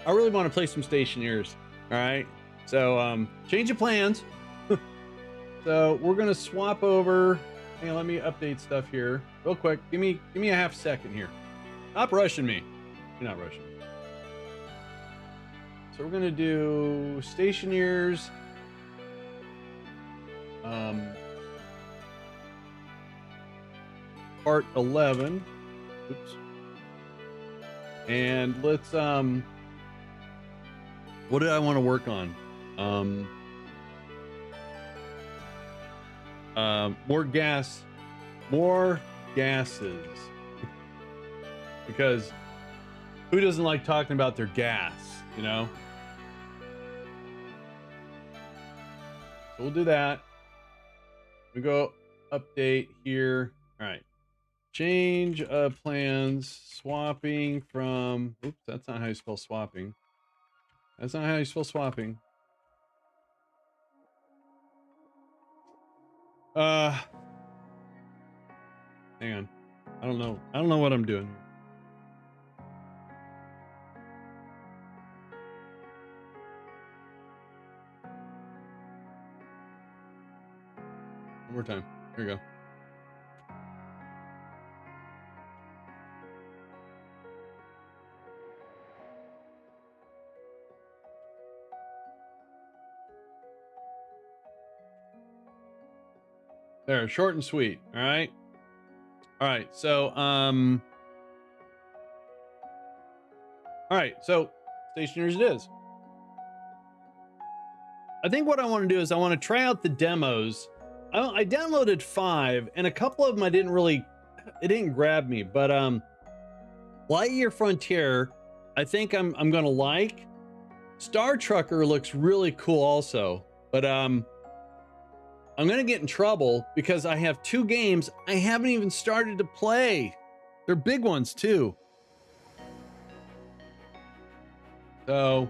I really want to play some Stationeers. All right. So change of plans. So we're gonna swap over. Hang on, let me update stuff here real quick. Give me a half second here. Stop rushing me. You're not rushing me. So we're gonna do Stationeers. Part 11. Oops. And let's what did I want to work on? More gases. Because who doesn't like talking about their gas, you know? So we'll do that. We go update here. All right. Change of plans, swapping from, oops, that's not how you spell swapping. That's not how you spell swapping. Hang on. I don't know what I'm doing. One more time. Here we go. There, short and sweet. All right. All right. So, all right. So, Stationeers it is. I think what I want to do is I want to try out the demos. I downloaded 5, and a couple of them it didn't grab me. But Lightyear Frontier, I think I'm gonna like. Star Trucker looks really cool also, but I'm gonna get in trouble because I have 2 games I haven't even started to play. They're big ones too. So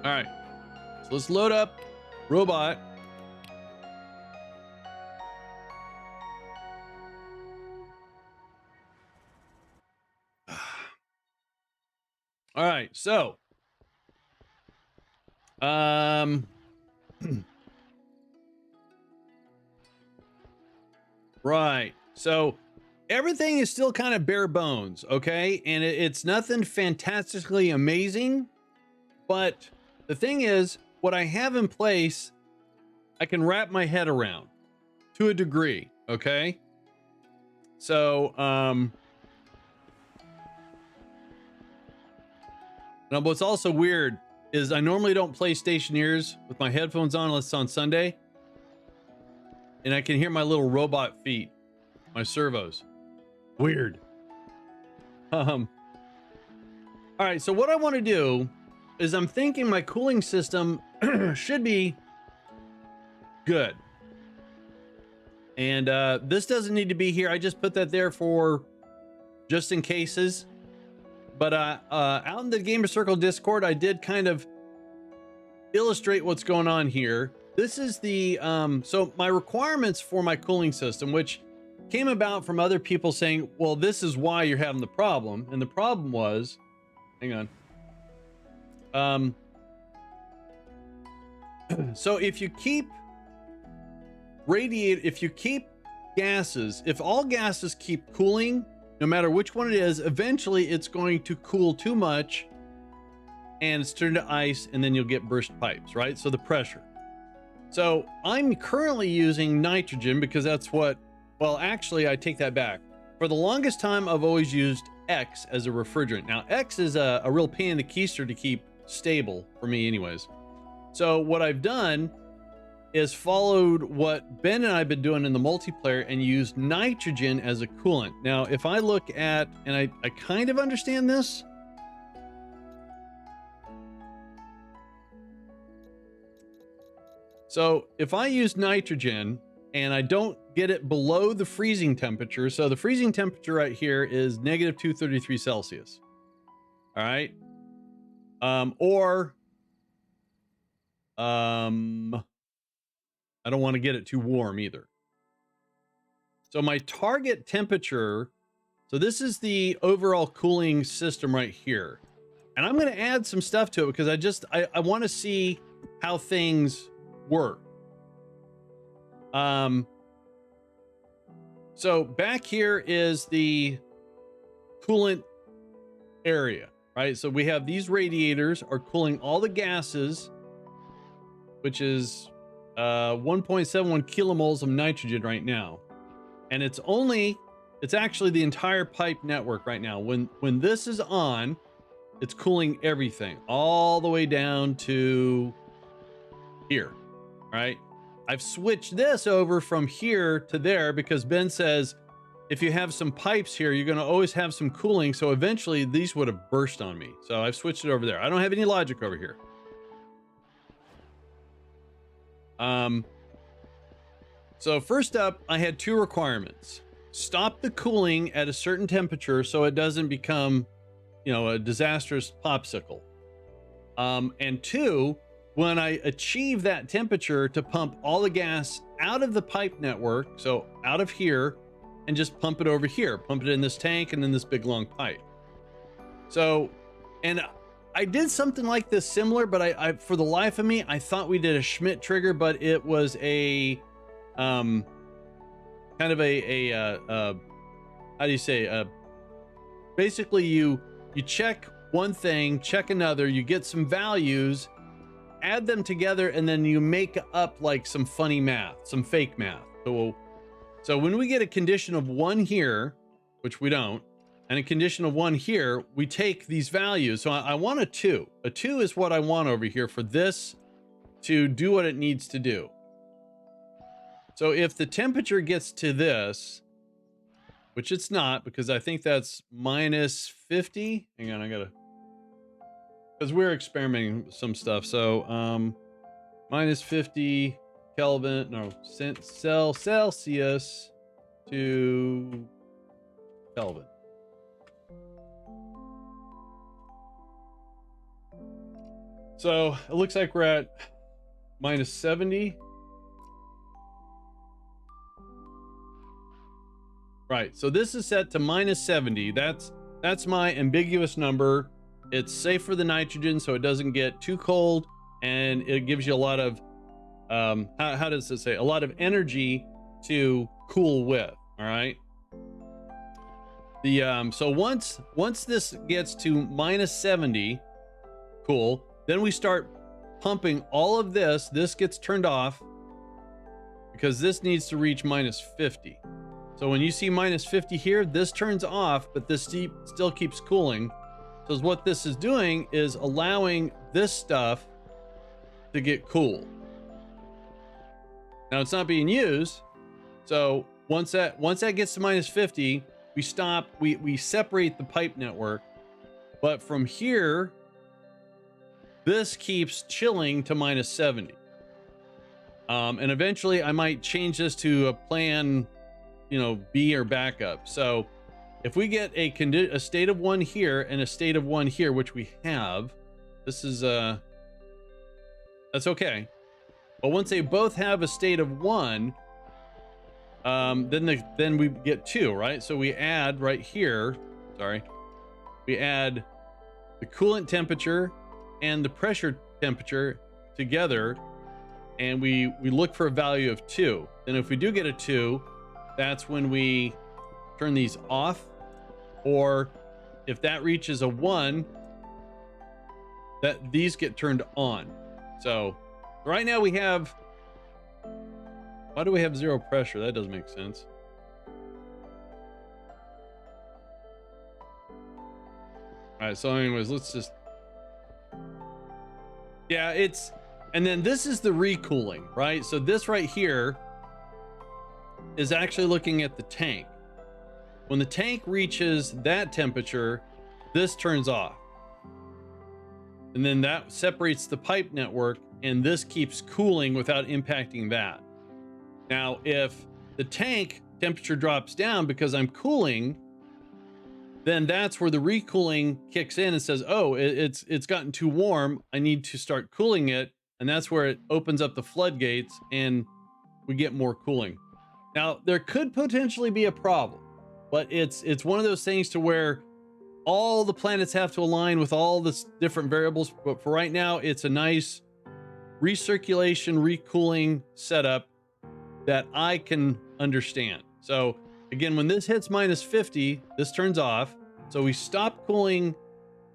all right, so let's load up robot. All right, so right, so everything is still kind of bare bones, okay, and it's nothing fantastically amazing, but the thing is, what I have in place, I can wrap my head around to a degree, okay? So, now what's also weird is I normally don't play Stationeers with my headphones on unless it's on Sunday. And I can hear my little robot feet, my servos. Weird. All right, so what I want to do is I'm thinking my cooling system should be good. And this doesn't need to be here. I just put that there for just in cases. But out in the GamerCircle Discord, I did kind of illustrate what's going on here. This is the, so my requirements for my cooling system, which came about from other people saying, well, this is why you're having the problem. And the problem was, hang on. So if you keep gases, if all gases keep cooling, no matter which one it is, eventually it's going to cool too much and it's turned to ice, and then you'll get burst pipes, right? So the pressure. So I'm currently using nitrogen because that's what, well, actually I take that back. For the longest time, I've always used X as a refrigerant. Now X is a real pain in the keister to keep stable for me anyways. So what I've done is followed what Ben and I have been doing in the multiplayer and used nitrogen as a coolant. Now, if I look at, and I kind of understand this, So if I use nitrogen and I don't get it below the freezing temperature, so the freezing temperature right here is negative 233 Celsius. All right. I don't want to get it too warm either. So my target temperature, so this is the overall cooling system right here. And I'm going to add some stuff to it because I want to see how things work. So back here is the coolant area, right? So we have these radiators are cooling all the gases, which is 1.71 kilomoles of nitrogen right now. And it's actually the entire pipe network right now. When this is on, it's cooling everything all the way down to here, right? I've switched this over from here to there because Ben says if you have some pipes here, you're going to always have some cooling. So eventually these would have burst on me. So I've switched it over there. I don't have any logic over here. So first up, I had two requirements. Stop the cooling at a certain temperature so it doesn't become, a disastrous popsicle. And two, when I achieve that temperature, to pump all the gas out of the pipe network, so out of here, and just pump it over here, pump it in this tank and then this big long pipe. So, and I did something like this similar, but I for the life of me, I thought we did a Schmidt trigger, but it was a kind of how do you say, basically you check one thing, check another, you get some values, add them together, and then you make up like some funny math, some fake math. So when we get a condition of 1 here, which we don't, and a condition of 1 here, we take these values. So I want a 2. A 2 is what I want over here for this to do what it needs to do. So if the temperature gets to this, which it's not, because I think that's minus 50. Hang on, because we're experimenting with some stuff. So minus 50 Kelvin, no, Celsius to Kelvin. So it looks like we're at minus 70. Right, so this is set to minus 70. That's my ambiguous number. It's safe for the nitrogen, so it doesn't get too cold, and it gives you a lot of how does it say, a lot of energy to cool with. All right. The so once this gets to minus 70, cool, then we start pumping all of this. This gets turned off because this needs to reach minus 50. So when you see minus 50 here, this turns off, but this still keeps cooling. So what this is doing is allowing this stuff to get cool. Now it's not being used. So once that gets to minus 50, we stop, we separate the pipe network. But from here, this keeps chilling to minus 70. And eventually I might change this to a plan, B or backup. So if we get a state of 1 here and a state of 1 here, which we have, this is that's okay. But once they both have a state of 1, then we get 2, right? So we add right here, we add the coolant temperature and the pressure temperature together, and we look for a value of 2. And if we do get a 2, that's when we turn these off, or if that reaches a 1, that these get turned on. So right now we have, why do we have 0 pressure? That doesn't make sense. All right, so anyways, let's just, yeah, and then this is the recooling, right? So this right here is actually looking at the tank. When the tank reaches that temperature, this turns off. and then that separates the pipe network, and this keeps cooling without impacting that. Now, if the tank temperature drops down because I'm cooling, then that's where the recooling kicks in and says, oh, it's gotten too warm. I need to start cooling it. And that's where it opens up the floodgates and we get more cooling. Now, there could potentially be a problem, but it's one of those things to where all the planets have to align with all the different variables. But for right now, it's a nice recirculation, recooling setup that I can understand. So again, when this hits minus 50, this turns off. So we stop cooling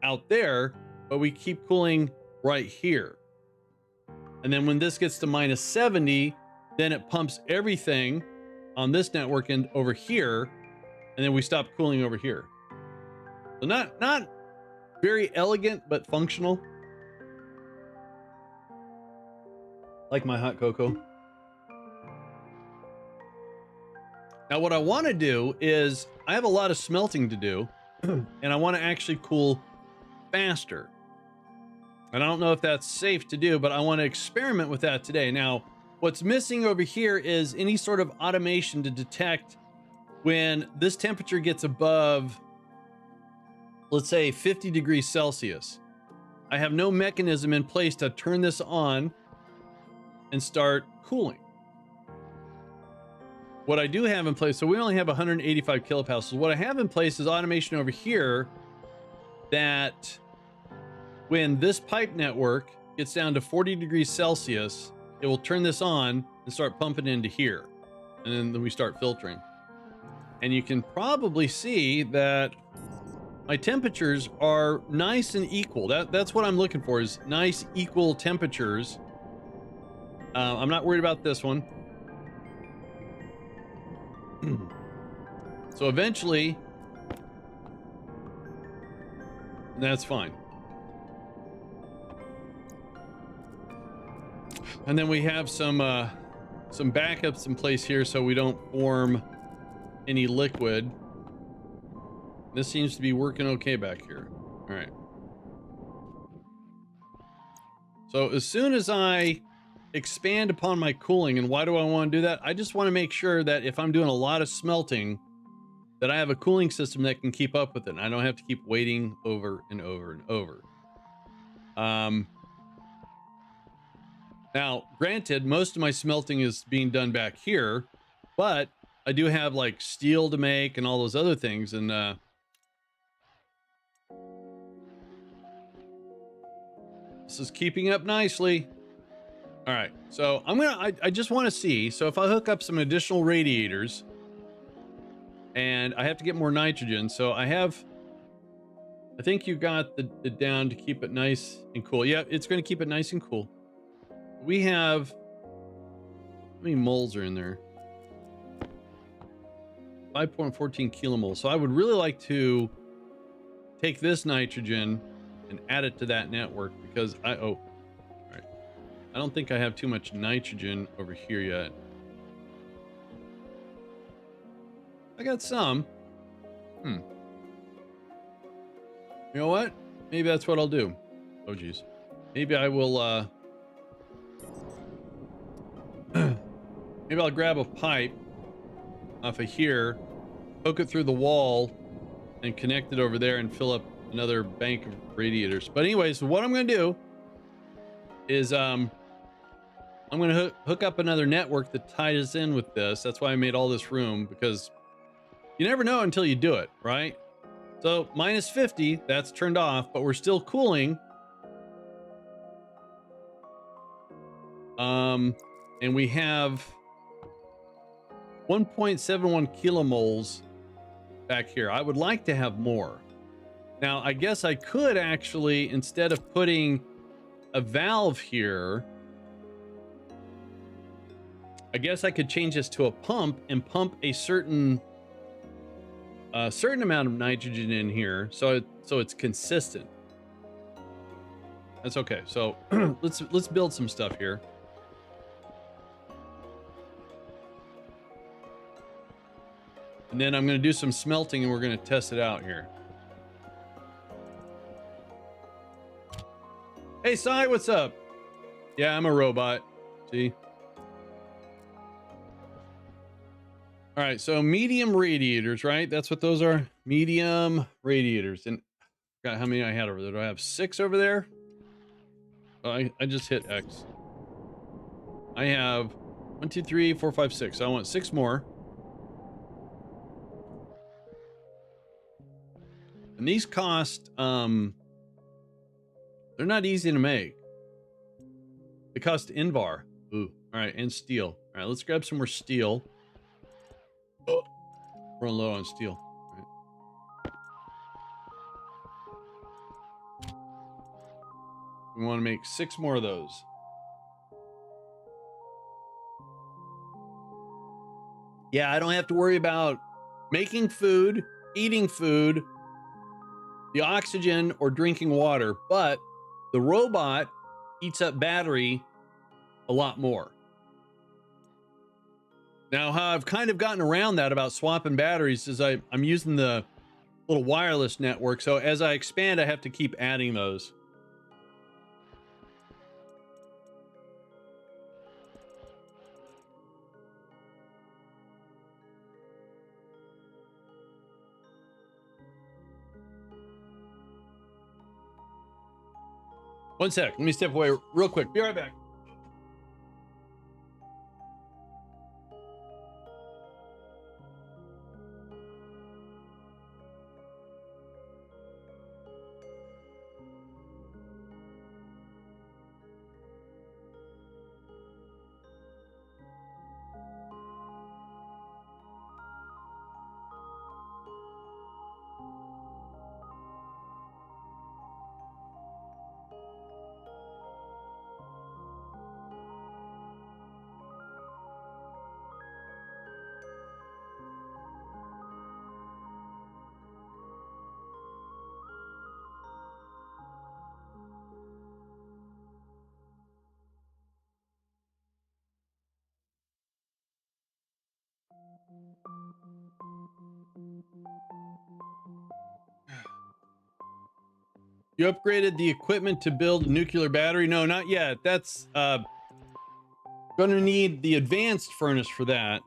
out there, but we keep cooling right here. And then when this gets to minus 70, then it pumps everything on this network and over here, and then we stop cooling over here. So not very elegant, but functional. Like my hot cocoa. Now what I want to do is I have a lot of smelting to do and I want to actually cool faster. And I don't know if that's safe to do, but I want to experiment with that today. Now, what's missing over here is any sort of automation to detect when this temperature gets above, let's say 50 degrees Celsius. I have no mechanism in place to turn this on and start cooling. What I do have in place, so we only have 185 kilopascals. What I have in place is automation over here that when this pipe network gets down to 40 degrees Celsius, it will turn this on and start pumping into here. And then we start filtering. And you can probably see that my temperatures are nice and equal. That's what I'm looking for, is nice, equal temperatures. I'm not worried about this one. So eventually, that's fine. And then we have some backups in place here so we don't form any liquid. This seems to be working okay back here. All right. So as soon as I expand upon my cooling, and why do I want to do that? I just want to make sure that if I'm doing a lot of smelting, that I have a cooling system that can keep up with it. And I don't have to keep waiting over and over and over. Now, granted, most of my smelting is being done back here, but I do have like steel to make and all those other things. And this is keeping up nicely. All right, so I just want to see. So if I hook up some additional radiators, and I have to get more nitrogen. So I think you got the down to keep it nice and cool. Yeah, it's going to keep it nice and cool. We have, how many moles are in there? 5.14 kilomoles. So I would really like to take this nitrogen and add it to that network, because all right. I don't think I have too much nitrogen over here yet. I got some. You know what? Maybe that's what I'll do. Oh geez. Maybe I will maybe I'll grab a pipe off of here, poke it through the wall, and connect it over there and fill up another bank of radiators. But anyways, what I'm going to do is I'm going to hook up another network that ties in with this. That's why I made all this room, because you never know until you do it, right? So minus 50, that's turned off, but we're still cooling. And we have 1.71 kilomoles back here. I would like to have more. Now, I guess I could actually, instead of putting a valve here, I guess I could change this to a pump and pump a certain amount of nitrogen in here, so it's consistent. That's okay. So let's build some stuff here. And then I'm going to do some smelting and we're going to test it out here. Hey, Sai, what's up? Yeah, I'm a robot. See? All right, so medium radiators, right? That's what those are. Medium radiators. And got how many I had over there? Do I have 6 over there? Oh, I just hit X. I have 1, 2, 3, 4, 5, 6. So I want 6 more. And these cost, they're not easy to make. They cost Invar. Ooh, all right, and steel. All right, let's grab some more steel. Oh, run low on steel. All right. We want to make 6 more of those. Yeah, I don't have to worry about making food, eating food, the oxygen, or drinking water, but the robot eats up battery a lot more. Now, how I've kind of gotten around that about swapping batteries is I'm using the little wireless network. So as I expand, I have to keep adding those. One sec. Let me step away real quick. Be right back. You upgraded the equipment to build a nuclear battery? No, not yet. That's gonna need the advanced furnace for that.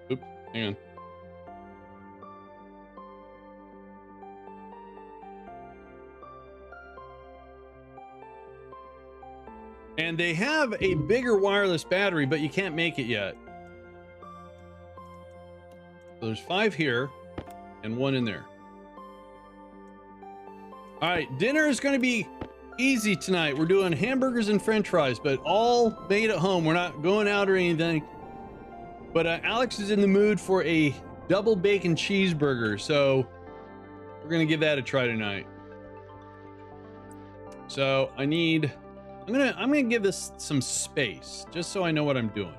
Oops, hang on. And they have a bigger wireless battery, but you can't make it yet. So there's 5 here and 1 in there. All right, dinner is going to be easy tonight. We're doing hamburgers and french fries, but all made at home. We're not going out or anything. But Alex is in the mood for a double bacon cheeseburger, so we're going to give that a try tonight. So I'm gonna give this some space just so I know what I'm doing.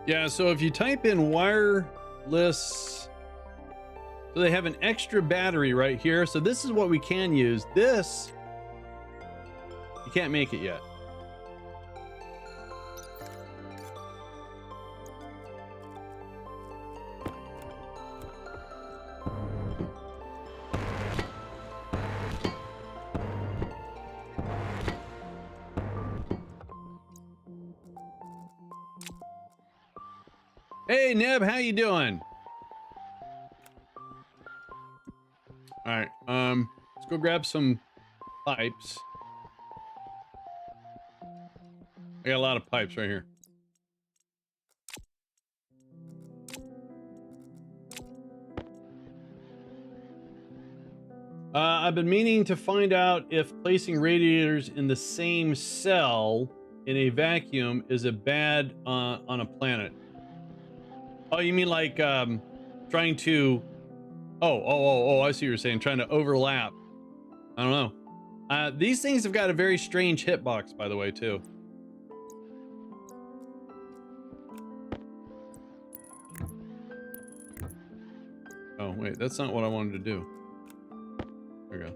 Yeah, so if you type in wireless, so they have an extra battery right here. So this is what we can use. This, you can't make it yet. Hey, Neb, how you doing? All right, let's go grab some pipes. I got a lot of pipes right here. I've been meaning to find out if placing radiators in the same cell in a vacuum is a bad on a planet. Oh, you mean like trying to? Oh! I see what you're saying. Trying to overlap. I don't know. These things have got a very strange hitbox, by the way, too. wait, that's not what I wanted to do. There we go.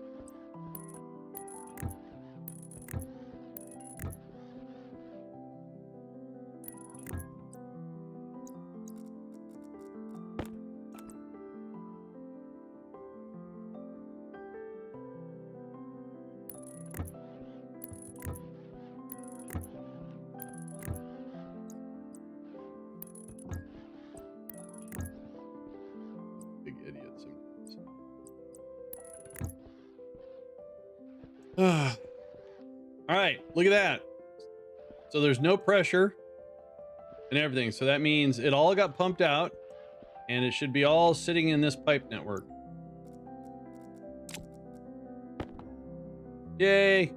Big idiot sometimes. All right, look at that. So there's no pressure and everything. So that means it all got pumped out and it should be all sitting in this pipe network. Yay.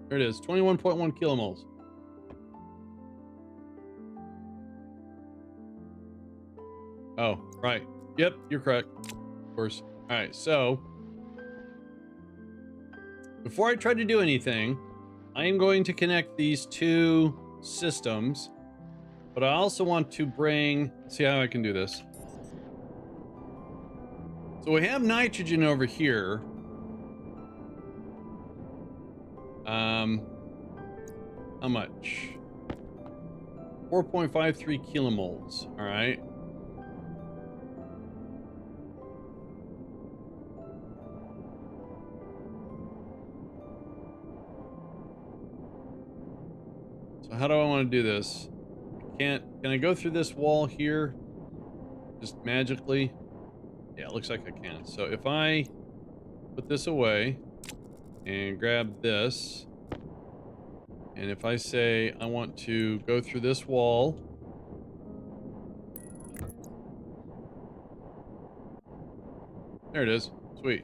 There it is, 21.1 kilomoles. Oh, right. Yep, you're correct. Of course. All right, so before I try to do anything, I am going to connect these two systems, but I also want to see how I can do this. So we have nitrogen over here. How much? 4.53 kilomoles. All right. So how do I want to do this? Can I go through this wall here? Just magically? Yeah, it looks like I can. So if I put this away and grab this, and if I say I want to go through this wall, there it is. Sweet.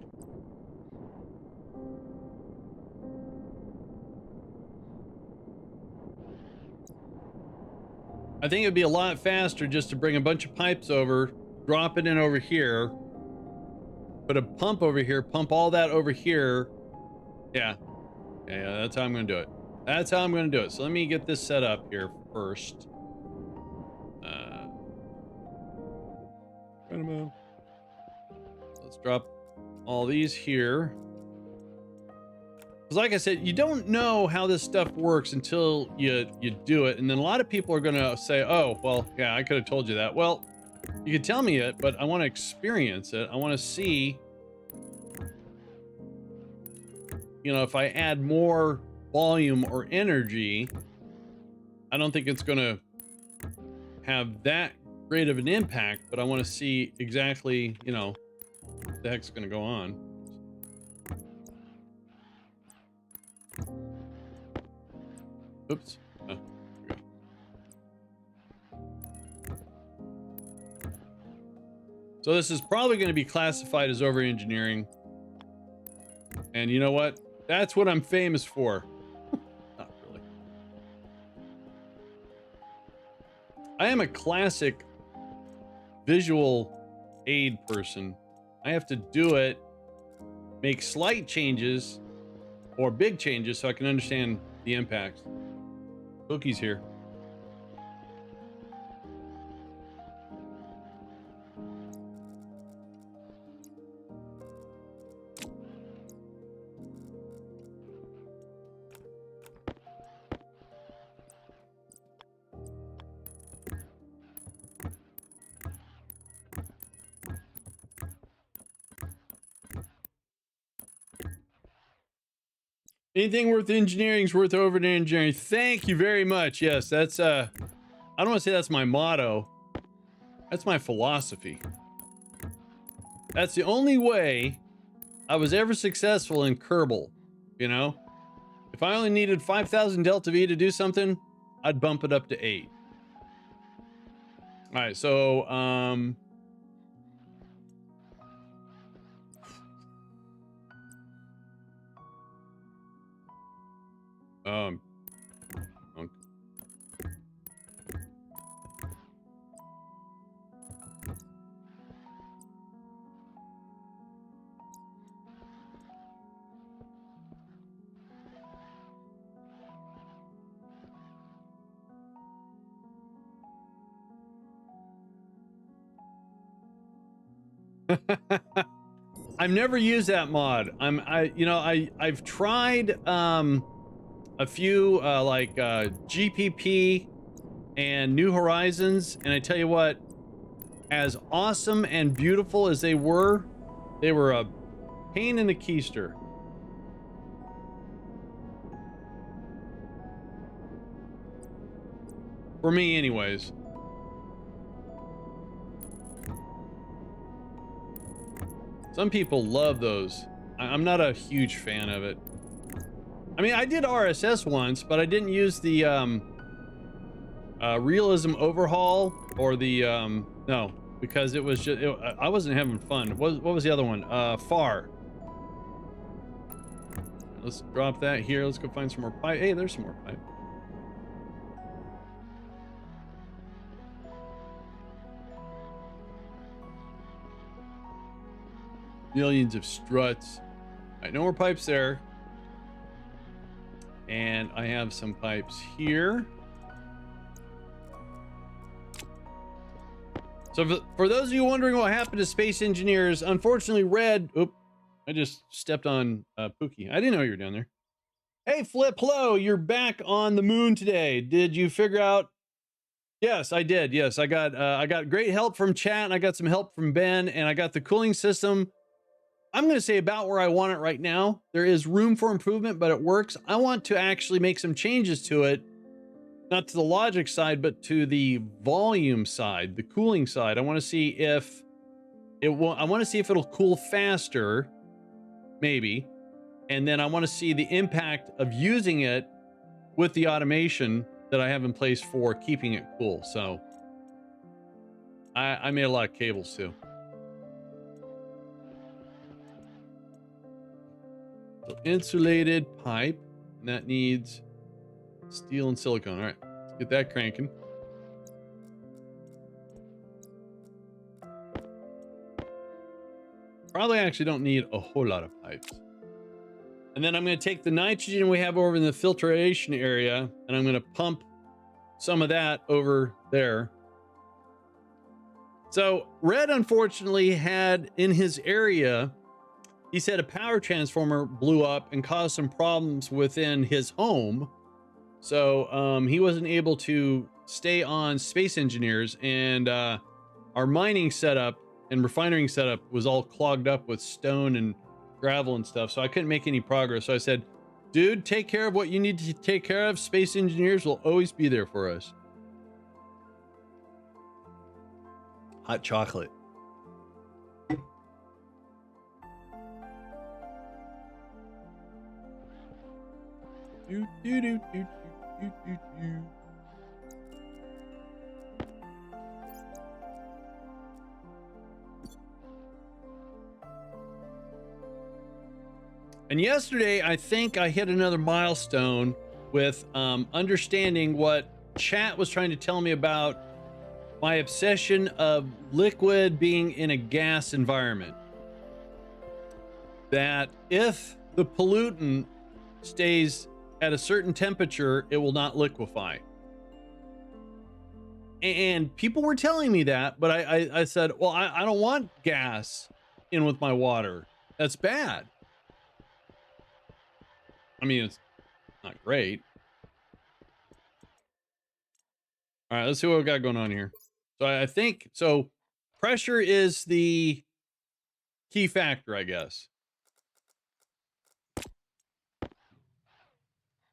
I think it'd be a lot faster just to bring a bunch of pipes over, drop it in over here, put a pump over here, pump all that over here. Yeah. Yeah, that's how I'm going to do it. That's how I'm going to do it. So let me get this set up here first. Let's drop all these here. Because like I said, you don't know how this stuff works until you do it. And then a lot of people are going to say, oh, well, yeah, I could have told you that. Well, you could tell me it, but I want to experience it. I want to see, you know, if I add more volume or energy, I don't think it's going to have that great of an impact, but I want to see exactly, you know, what the heck's going to go on. Oops. Oh, there we go. So this is probably going to be classified as over engineering. And you know what? That's what I'm famous for. Not really. I am a classic visual aid person. I have to do it, make slight changes or big changes so I can understand the impacts. Cookie's here. Anything worth engineering is worth over engineering. Thank you very much. Yes, that's I don't want to say that's my motto. That's my philosophy. That's the only way I was ever successful in Kerbal, you know? If I only needed 5,000 Delta V to do something, I'd bump it up to 8. All right, so okay. I've never used that mod. I've tried a few like GPP and New Horizons, and I tell you what, as awesome and beautiful as they were a pain in the keister. For me, anyways. Some people love those. I'm not a huge fan of it. I mean, I did RSS once, but I didn't use the realism overhaul or the no, because it was just I wasn't having fun. What was the other one? Far. Let's drop that here. Let's go find some more pipe. Hey, there's some more pipe. Millions of struts. All right, no more pipes there. And I have some pipes here. So for those of you wondering what happened to Space Engineers, unfortunately, Red... Oop, I just stepped on Pookie. I didn't know you were down there. Hey, Flip, hello. You're back on the moon today. Did you figure out... Yes, I did. Yes, I got great help from chat, and I got some help from Ben, and I got the cooling system. I'm going to say about where I want it right now. There is room for improvement, but it works. I want to actually make some changes to it. Not to the logic side, but to the volume side, the cooling side. I want to see if it will. I want to see if it'll cool faster, maybe, and then I want to see the impact of using it with the automation that I have in place for keeping it cool. So I made a lot of cables too. So insulated pipe, and that needs steel and silicone. All right, let's get that cranking. Probably actually don't need a whole lot of pipes. And then I'm going to take the nitrogen we have over in the filtration area, and I'm going to pump some of that over there. So Red, unfortunately, had in his area, he said a power transformer blew up and caused some problems within his home. So he wasn't able to stay on Space Engineers, and our mining setup and refining setup was all clogged up with stone and gravel and stuff. So I couldn't make any progress. So I said, dude, take care of what you need to take care of. Space Engineers will always be there for us. Hot chocolate. Do, do, do, do, do, do, do, do. And yesterday, I think I hit another milestone with understanding what chat was trying to tell me about my obsession of liquid being in a gas environment. That if the pollutant stays at a certain temperature, it will not liquefy. And people were telling me that, but I said, well, I don't want gas in with my water. That's bad. I mean, it's not great. All right, let's see what we got going on here. So I think, so pressure is the key factor, I guess.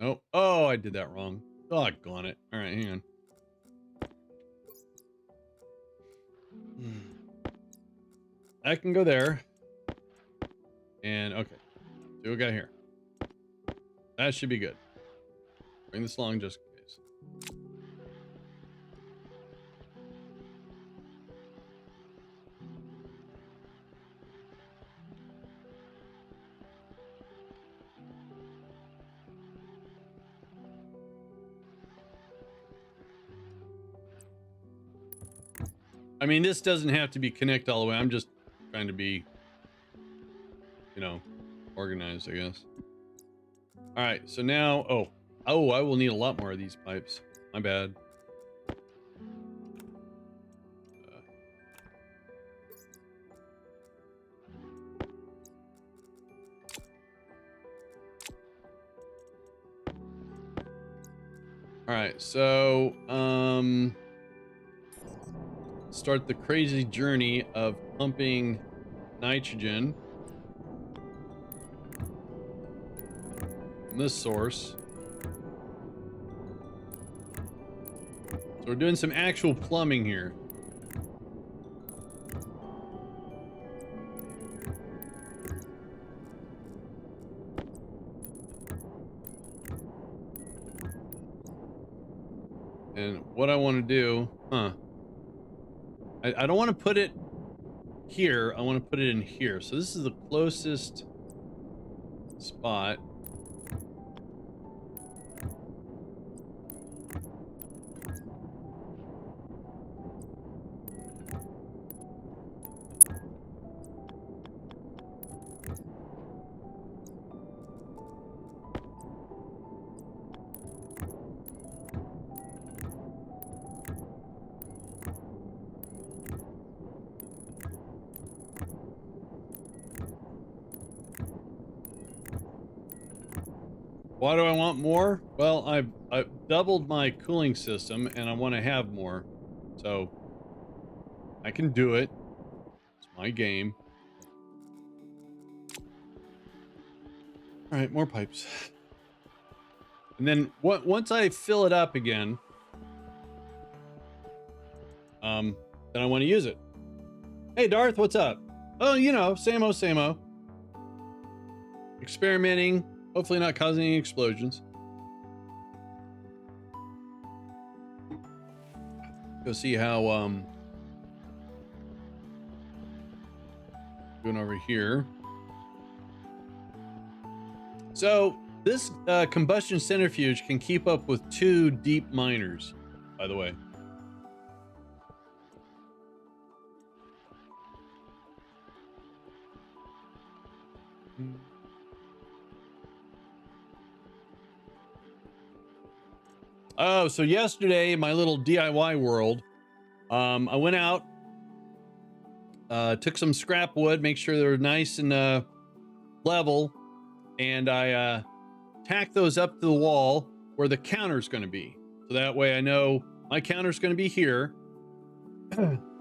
Oh, oh, I did that wrong. Doggone it. All right, hang on. I can go there. And okay, see what we got here. That should be good. Bring this along just in case. I mean, this doesn't have to be connect all the way. I'm just trying to be, you know, organized, I guess. All right, so now, oh, I will need a lot more of these pipes. My bad. All right, so start the crazy journey of pumping nitrogen from this source. So we're doing some actual plumbing here. And what I want to do, I don't want to put it here. I want to put it in here. So this is the closest spot. Why do I want more? Well, I've doubled my cooling system and I want to have more. So I can do it. It's my game. All right, more pipes. And then once I fill it up again, then I want to use it. Hey, Darth, what's up? Oh, you know, same-o, same-o. Experimenting, hopefully not causing any explosions. Go see how, going over here. So this combustion centrifuge can keep up with 2 deep miners, by the way. Oh, so yesterday, my little DIY world, I went out, took some scrap wood, make sure they're nice and level, and I tacked those up to the wall where the counter's going to be. So that way I know my counter's going to be here.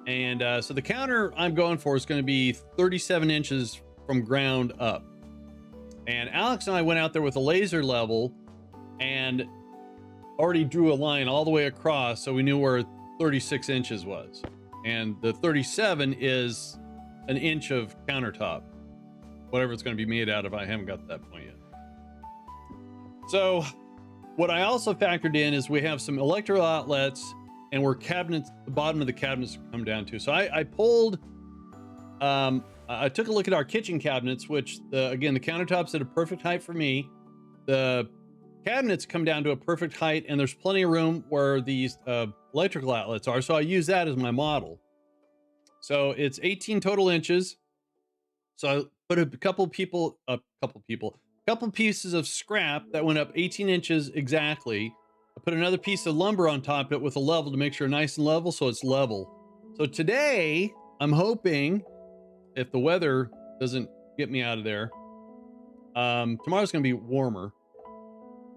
And so the counter I'm going for is going to be 37 inches from ground up. And Alex and I went out there with a laser level and already drew a line all the way across, so we knew where 36 inches was. And the 37 is an inch of countertop, whatever it's going to be made out of. I haven't got to that point yet. So what I also factored in is we have some electrical outlets and where cabinets, the bottom of the cabinets come down to. So I pulled, I took a look at our kitchen cabinets, which again, the countertops at a perfect height for me. The cabinets come down to a perfect height, and there's plenty of room where these electrical outlets are. So I use that as my model. So it's 18 total inches. So I put a couple pieces of scrap that went up 18 inches exactly. I put another piece of lumber on top of it with a level to make sure nice and level, so it's level. So today, I'm hoping, if the weather doesn't get me out of there, tomorrow's gonna be warmer,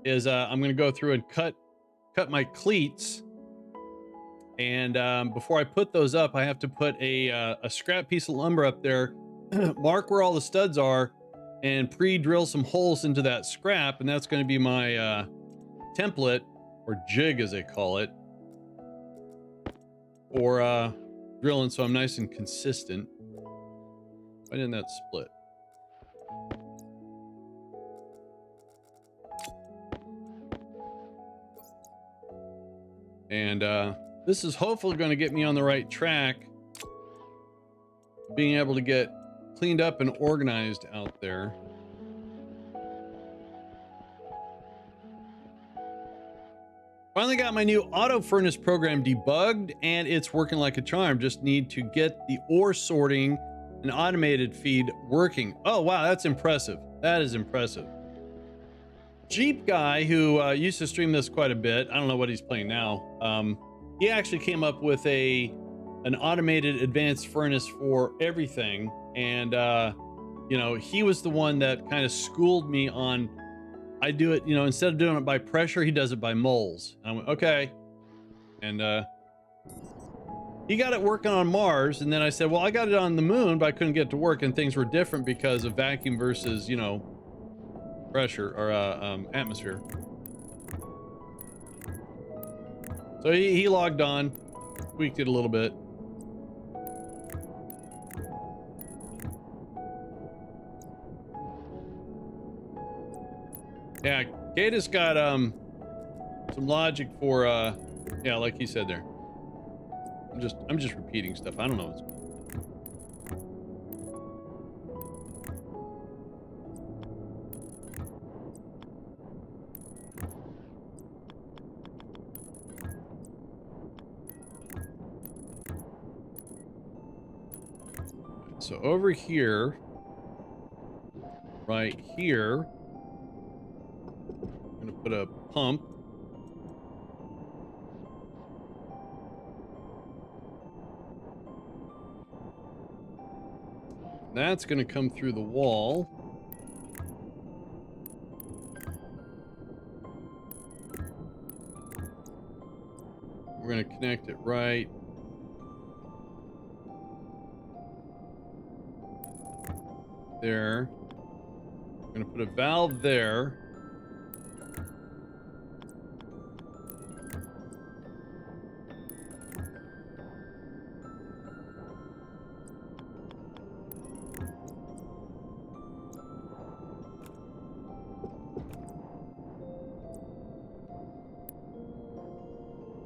is I'm gonna go through and cut my cleats. And before I put those up, I have to put a scrap piece of lumber up there, mark where all the studs are, and pre-drill some holes into that scrap, and that's going to be my template, or jig as they call it, for drilling, so I'm nice and consistent. Why didn't that split? And this is hopefully going to get me on the right track, being able to get cleaned up and organized out there. Finally got my new auto furnace program debugged, and it's working like a charm. Just need to get the ore sorting and automated feed working. Oh wow, that's impressive. That is impressive. Jeep guy, who used to stream this quite a bit, I don't know what he's playing now, he actually came up with an automated advanced furnace for everything. And you know, he was the one that kind of schooled me on I do it, you know, instead of doing it by pressure, he does it by moles. And I went, okay. And he got it working on Mars, and then I said, well, I got it on the moon, but I couldn't get it to work, and things were different because of vacuum versus, you know, pressure or atmosphere. So he logged on, tweaked it a little bit. Yeah, Kata's got some logic for yeah, like he said there. I'm just repeating stuff. I don't know what's. So over here, right here, I'm gonna put a pump. That's gonna come through the wall. We're gonna connect it right there. I'm gonna put a valve there.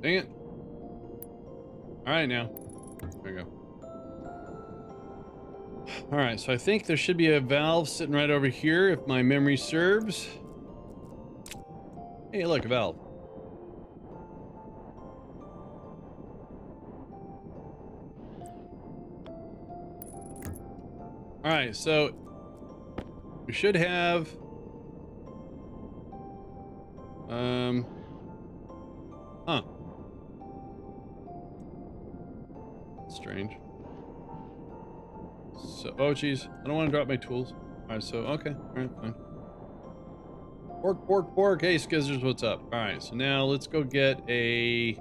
Dang it. All right, now. There we go. All right, so I think there should be a valve sitting right over here if my memory serves. Hey, look, a valve. All right, so we should have huh. Strange. So, oh geez, I don't want to drop my tools. All right, so okay, all right, fine. Pork, pork, pork. Hey, Skizzers, what's up? All right, so now let's go get a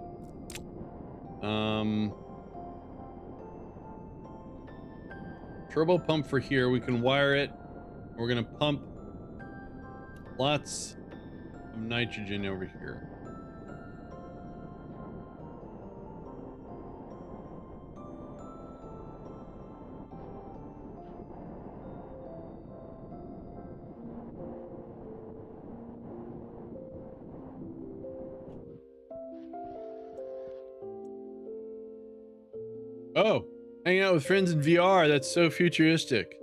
turbo pump for here. We can wire it. We're gonna pump lots of nitrogen over here. Oh, hanging out with friends in VR. That's so futuristic.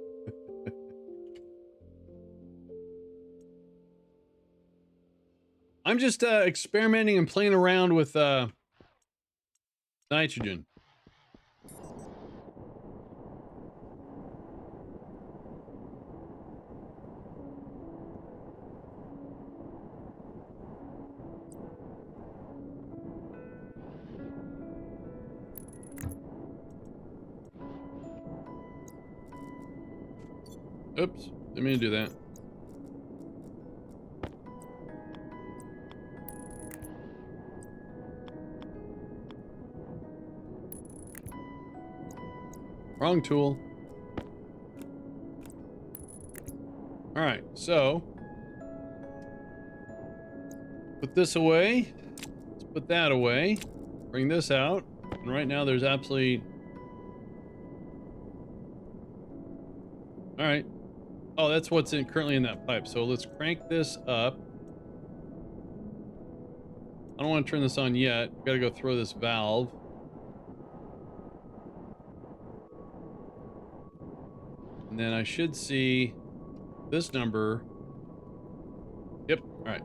I'm just experimenting and playing around with nitrogen. Oops, didn't mean to do that. Wrong tool. All right, so put this away. Let's put that away. Bring this out. And right now there's absolutely... All right. Oh, that's what's currently in that pipe. So let's crank this up. I don't want to turn this on yet. Got to go throw this valve. And then I should see this number. Yep. All right.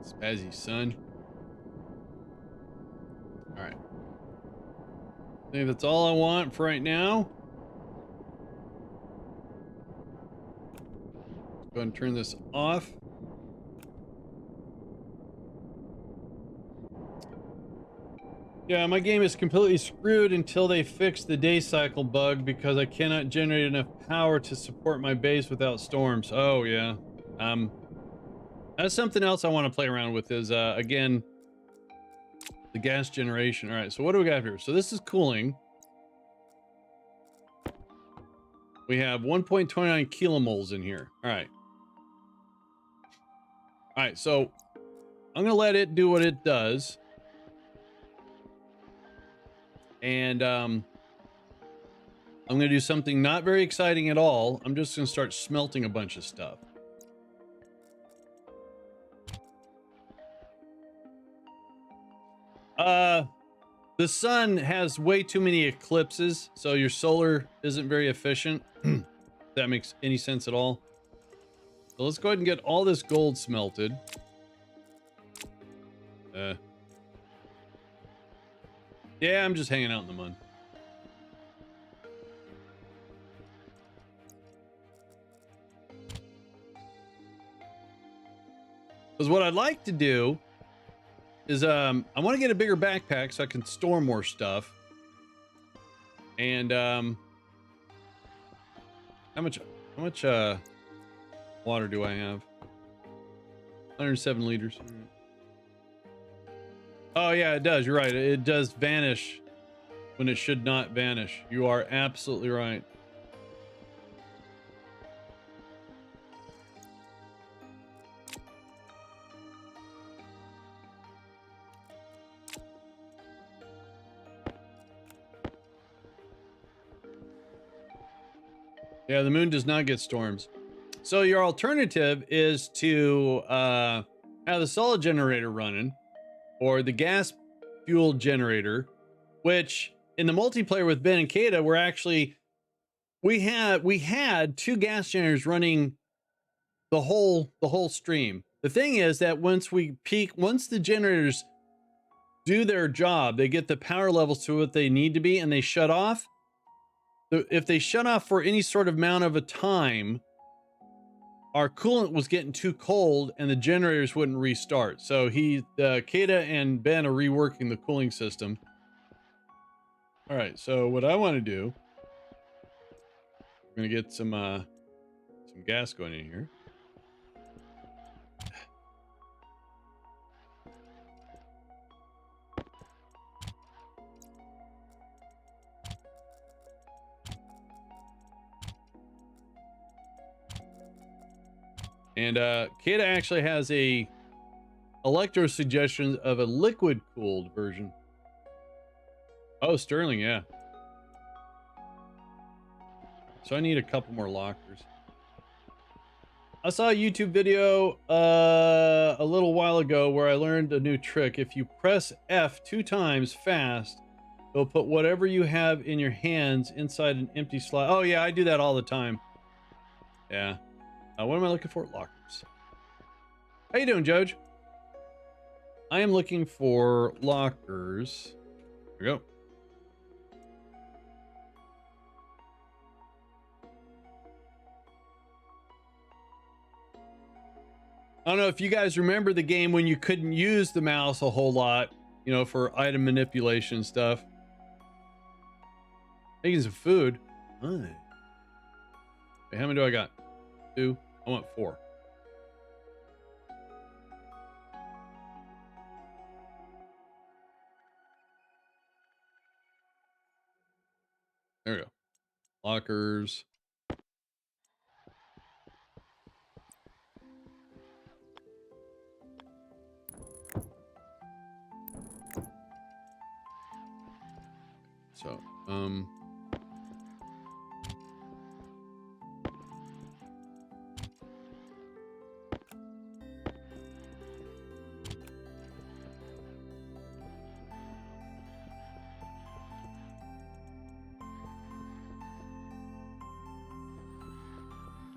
Spazzy, son. All right. I think that's all I want for right now. Let's go ahead and turn this off. Yeah, my game is completely screwed until they fix the day cycle bug because I cannot generate enough power to support my base without storms. Oh, yeah. That's something else I want to play around with is, again, the gas generation. All right, so what do we got here? So this is cooling. We have 1.29 kilomoles in here. All right. All right, so I'm going to let it do what it does. And I'm going to do something not very exciting at all. I'm just going to start smelting a bunch of stuff. The sun has way too many eclipses, so your solar isn't very efficient. If that makes any sense at all. So let's go ahead and get all this gold smelted. Yeah, I'm just hanging out in the mud. Because what I'd like to do is I want to get a bigger backpack so I can store more stuff. And how much water do I have? 107 liters. Oh yeah, it does. You're right. It does vanish when it should not vanish. You are absolutely right. Yeah, the moon does not get storms. So your alternative is to have the solid generator running or the gas fuel generator, which in the multiplayer with Ben and Kata, we're actually we had two gas generators running the whole stream. The thing is that once the generators do their job, they get the power levels to what they need to be and they shut off. If they shut off for any sort of amount of a time, our coolant was getting too cold and the generators wouldn't restart. So Kata and Ben are reworking the cooling system. All right, so what I want to do, we're gonna get some gas going in here. And Kata actually has a electro suggestion of a liquid cooled version. Oh, Sterling, yeah. So I need a couple more lockers. I saw a YouTube video a little while ago where I learned a new trick. If you press F 2 times fast, it'll put whatever you have in your hands inside an empty slot. Oh yeah, I do that all the time. Yeah. What am I looking for? Lockers. How you doing, Judge? I am looking for lockers. Here we go. I don't know if you guys remember the game when you couldn't use the mouse a whole lot, you know, for item manipulation stuff. Making some food. Nice. Wait, how many do I got? 2. I want 4. There we go. Lockers. So,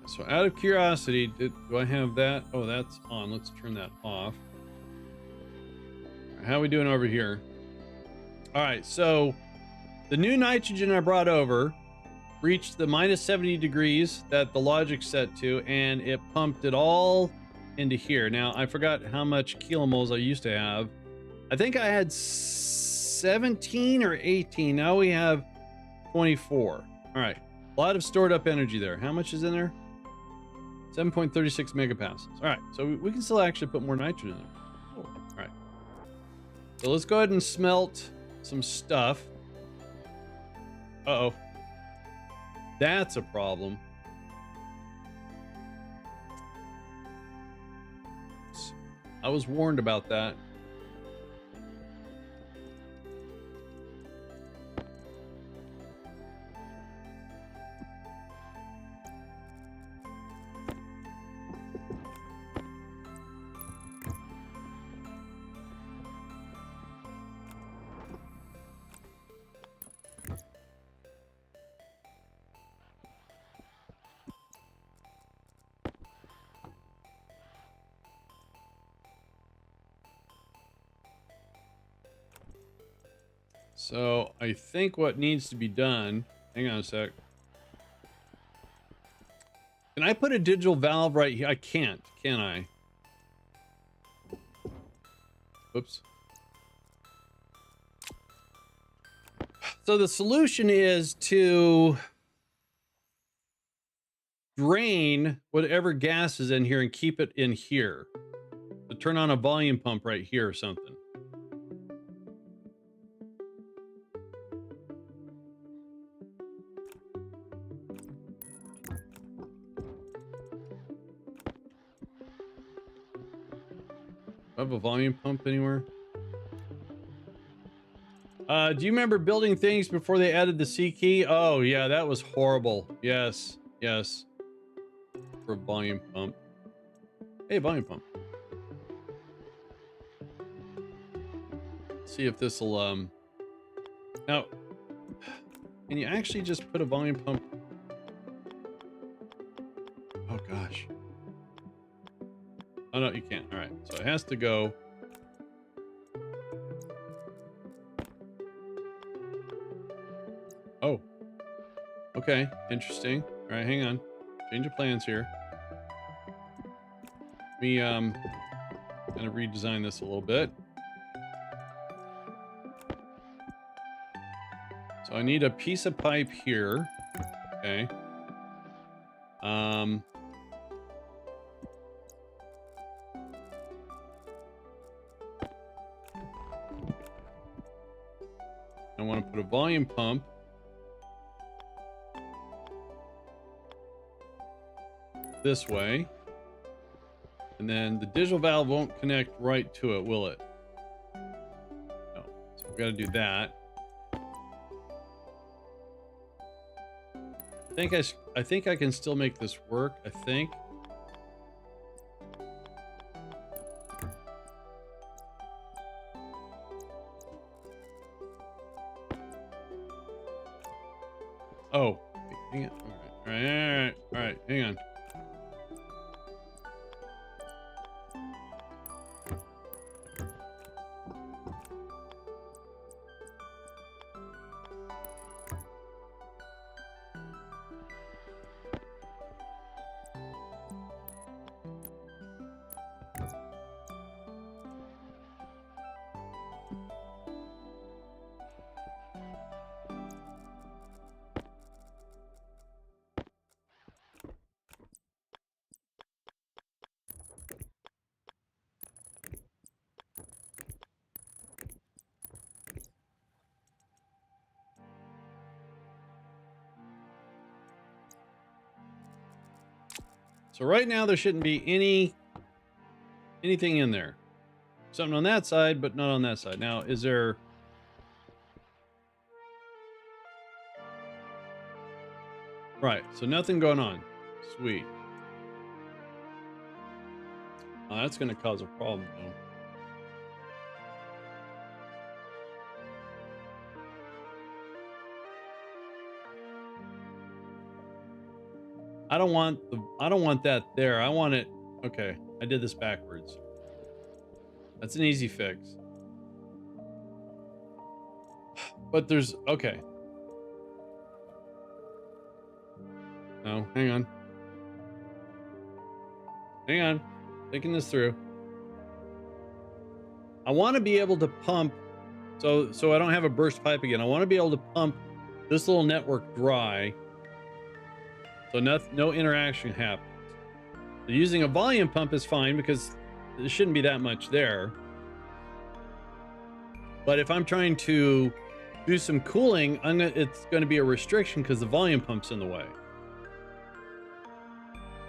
so out of curiosity, do I have that? Oh, that's on. Let's turn that off. How are we doing over here? All right, so the new nitrogen I brought over reached the minus 70 degrees that the logic's set to, and it pumped it all into here. Now, I forgot how much kilomoles I used to have. I think I had 17 or 18. Now we have 24. All right, a lot of stored up energy there. How much is in there? 7.36 megapascals. All right, so we can still actually put more nitrogen in there. Cool. All right, so let's go ahead and smelt some stuff. Uh-oh. That's a problem. I was warned about that. So I think what needs to be done, hang on a sec. Can I put a digital valve right here? I can't, can I? Oops. So the solution is to drain whatever gas is in here and keep it in here. To turn on a volume pump right here or something. Do I have a volume pump anywhere? Do you remember building things before they added the C key? Oh, yeah, that was horrible. Yes, yes. For a volume pump. Hey, volume pump. See if this will, now, can you actually just put a volume pump? Oh, gosh. Oh, no, you can't. All right, so it has to go. Oh. Okay, interesting. All right, hang on. Change of plans here. Let me, kind of redesign this a little bit. So I need a piece of pipe here. Okay. I want to put a volume pump this way. And then the digital valve won't connect right to it, will it? No. So we've got to do that. I think I can still make this work, I think. Oh, hang on. All right, hang on. So right now there shouldn't be anything in there. Something on that side, but not on that side. Now, is there... Right, so nothing going on. Sweet. Oh, that's going to cause a problem, though. I don't want that there. I want it... Okay, I did this backwards. That's an easy fix. But there's, okay. No, hang on. Hang on. Thinking this through. I want to be able to pump, so I don't have a burst pipe again. I want to be able to pump this little network dry, so no interaction happens. So using a volume pump is fine because there shouldn't be that much there. But if I'm trying to do some cooling, it's going to be a restriction because the volume pump's in the way.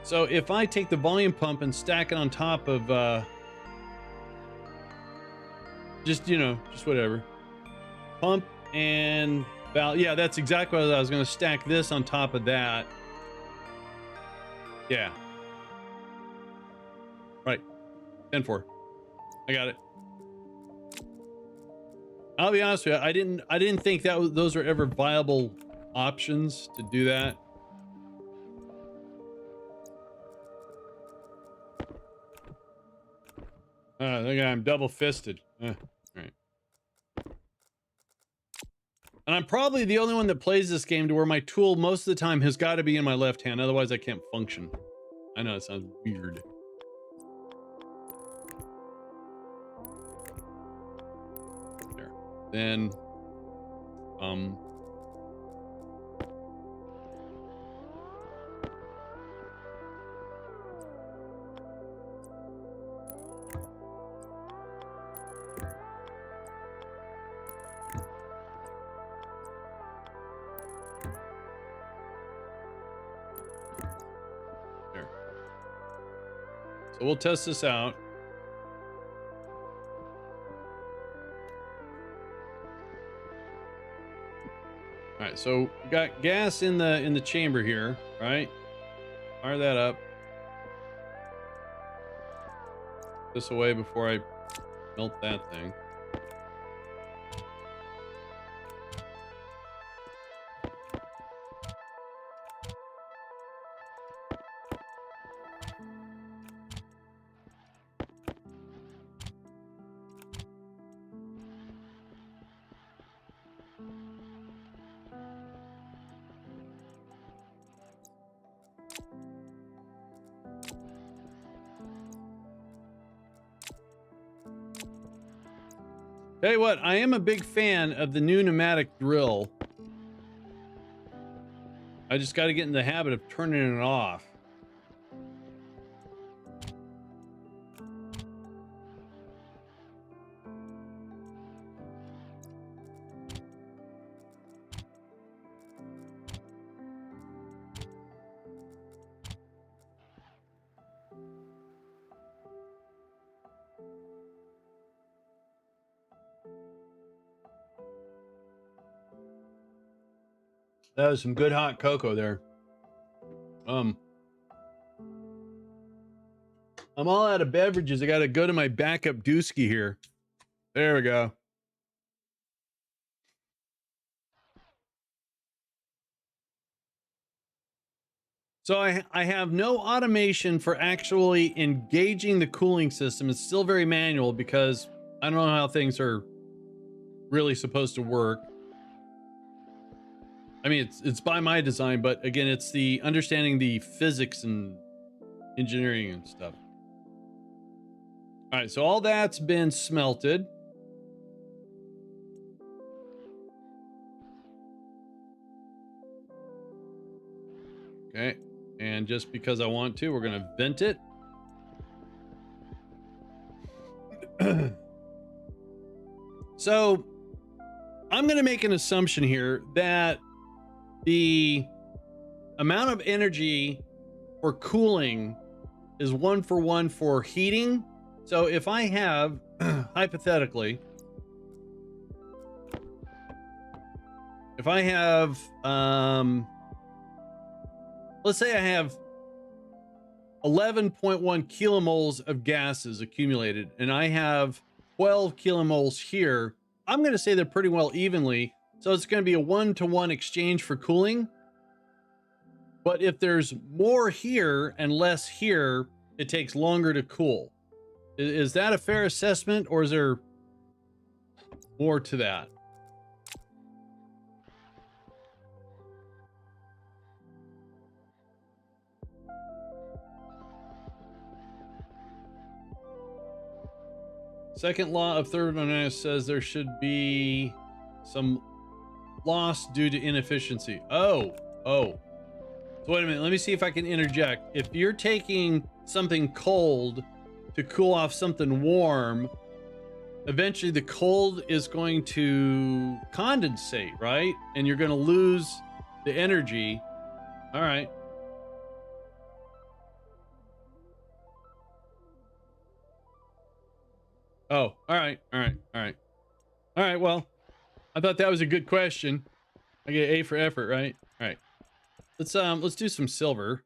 So if I take the volume pump and stack it on top of just whatever, pump and valve. Yeah, that's exactly what I was going to stack this on top of that. Yeah. Right. 10-4. I got it. I'll be honest with you, I didn't think that those were ever viable options to do that. Look, I'm double fisted. Right. And I'm probably the only one that plays this game to where my tool most of the time has got to be in my left hand, otherwise I can't function. I know it sounds weird. There. Then there. So we'll test this out. All right, so we got gas in the chamber here, right? Fire that up. This away before I melt that thing. Tell you what, I am a big fan of the new pneumatic drill. I just got to get in the habit of turning it off. That was some good hot cocoa there. I'm all out of beverages. I got to go to my backup dooski here. There we go. So I have no automation for actually engaging the cooling system. It's still very manual because I don't know how things are really supposed to work. I mean, it's by my design, but again, it's the understanding the physics and engineering and stuff. All right, so all that's been smelted. Okay, and just because I want to, we're gonna vent it. So I'm gonna make an assumption here that the amount of energy for cooling is 1-for-1 for heating. So if I have, hypothetically, if I have, let's say I have 11.1 kilomoles of gases accumulated, and I have 12 kilomoles here, I'm going to say they're pretty well evenly. So it's going to be a 1-to-1 exchange for cooling. But if there's more here and less here, it takes longer to cool. Is that a fair assessment, or is there more to that? Second law of thermodynamics says there should be some loss due to inefficiency. Oh. So wait a minute. Let me see if I can interject. If you're taking something cold to cool off something warm, eventually the cold is going to condensate, right? And you're going to lose the energy. All right. Oh, all right. Well, I thought that was a good question. I get A for effort, right? All right. Let's do some silver.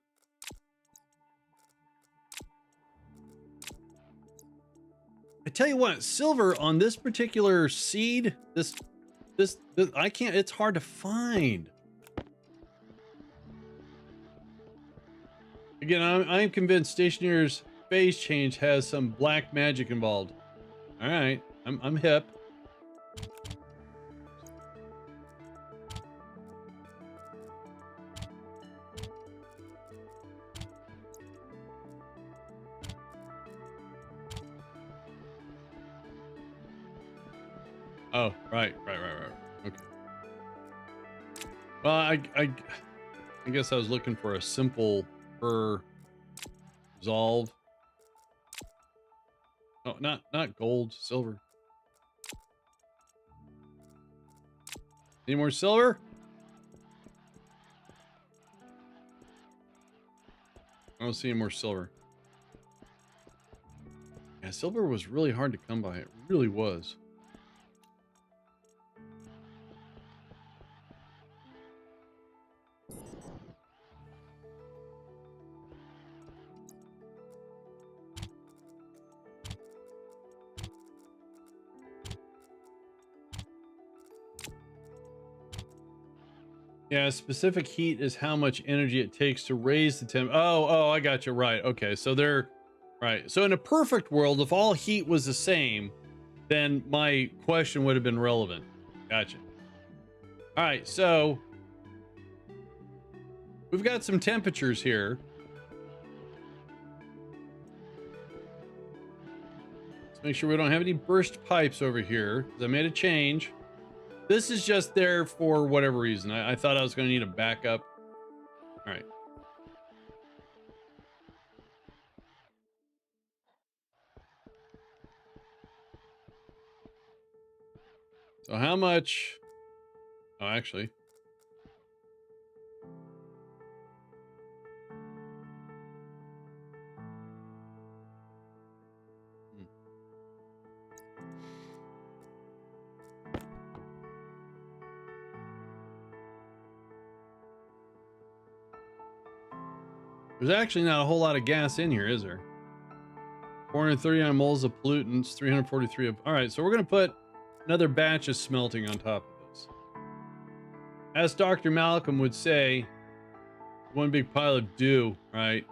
I tell you what, silver on this particular seed, this I can't, it's hard to find. Again, I'm convinced Stationeers phase change has some black magic involved. All right, I'm hip. Oh, right. Okay. Well, I guess I was looking for a simple resolve. Oh, not gold, silver. Any more silver? I don't see any more silver. Yeah, silver was really hard to come by. It really was. Yeah, specific heat is how much energy it takes to raise the temp. Oh, I got you right. Okay, so they're right. So in a perfect world, if all heat was the same, then my question would have been relevant. Gotcha. All right, so we've got some temperatures here. Let's make sure we don't have any burst pipes over here, because I made a change. This is just there for whatever reason. I thought I was going to need a backup. All right. So how much? Oh, actually. There's actually not a whole lot of gas in here, is there? 439 moles of pollutants, 343 of... All right, so we're going to put another batch of smelting on top of this. As Dr. Malcolm would say, one big pile of dew, right?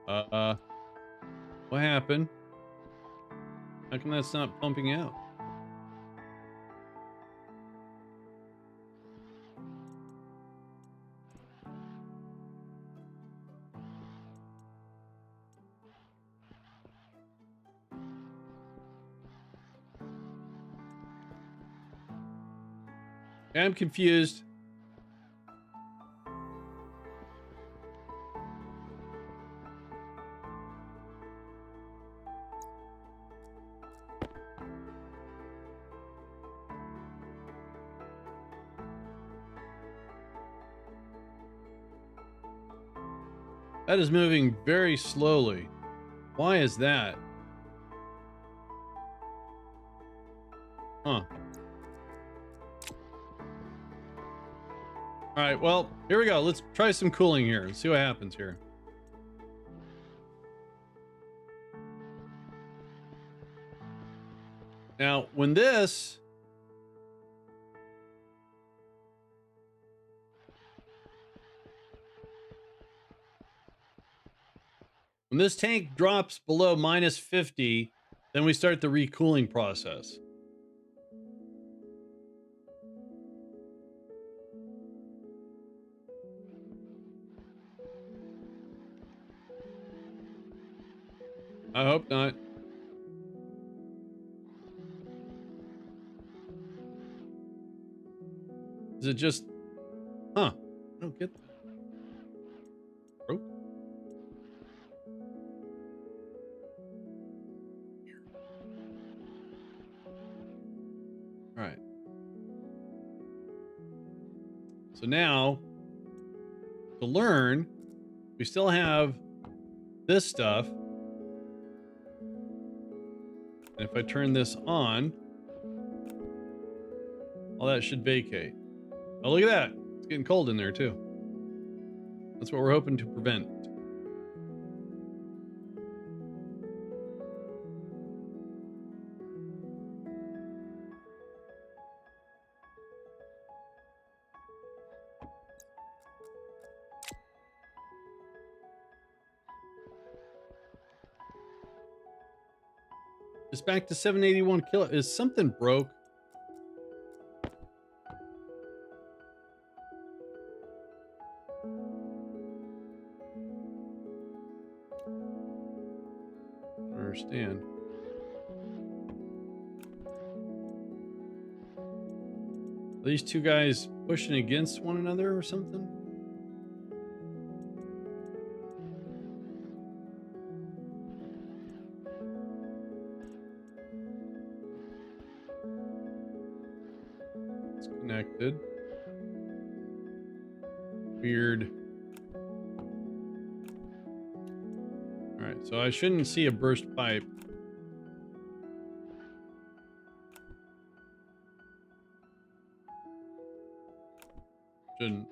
What happened? How come that's not pumping out? I'm confused. That is moving very slowly. Why is that? Huh. All right, well, here we go. Let's try some cooling here. Let's see what happens here. Now, when this... When this tank drops below minus 50, then we start the recooling process. I hope not. Is it just... Huh. I don't get that. Broke? All right. So now, to learn, we still have this stuff. And if I turn this on, all that should vacate. Oh, look at that. It's getting cold in there too. That's what we're hoping to prevent. It's back to 781 kilo. Is something broke? I don't understand. Are these two guys pushing against one another or something? It's connected. Weird. All right, so I shouldn't see a burst pipe. Shouldn't.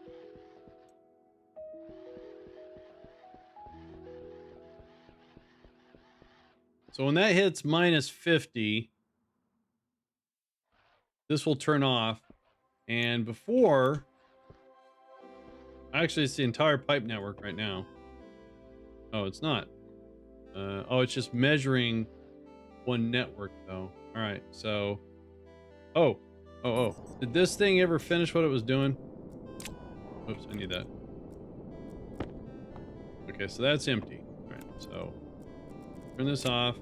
So when that hits minus 50, this will turn off. And before, actually, it's the entire pipe network right now. Oh, it's not. Oh, it's just measuring one network though. All right, so, oh. Did this thing ever finish what it was doing? Oops, I need that. Okay, so that's empty. All right, so turn this off,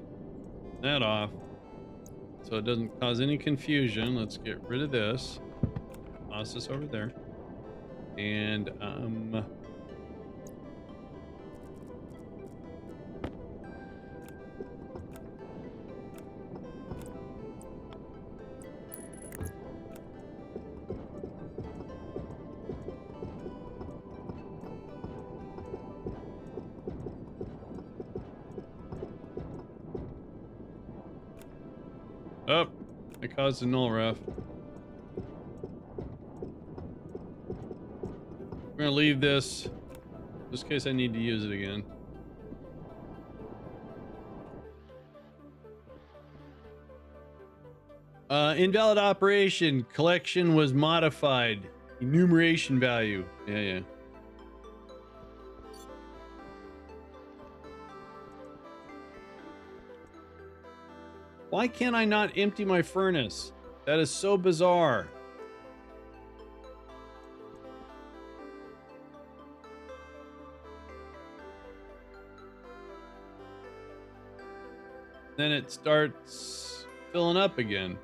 that off, so it doesn't cause any confusion. Let's get rid of this. Toss this over there. And, oh, I caused a null ref. We're gonna leave this just in case I need to use it again. Invalid operation. Collection was modified. Enumeration value. Yeah. Why can't I not empty my furnace? That is so bizarre. Then it starts filling up again.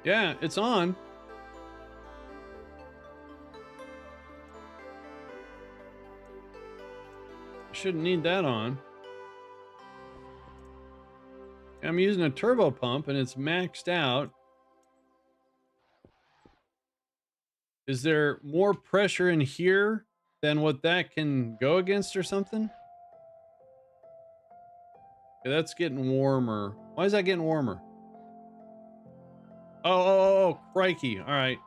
Yeah, it's on. Shouldn't need that on. I'm using a turbo pump and it's maxed out. Is there more pressure in here than what that can go against or something? Okay, that's getting warmer. Why is that getting warmer? Oh, crikey. All right.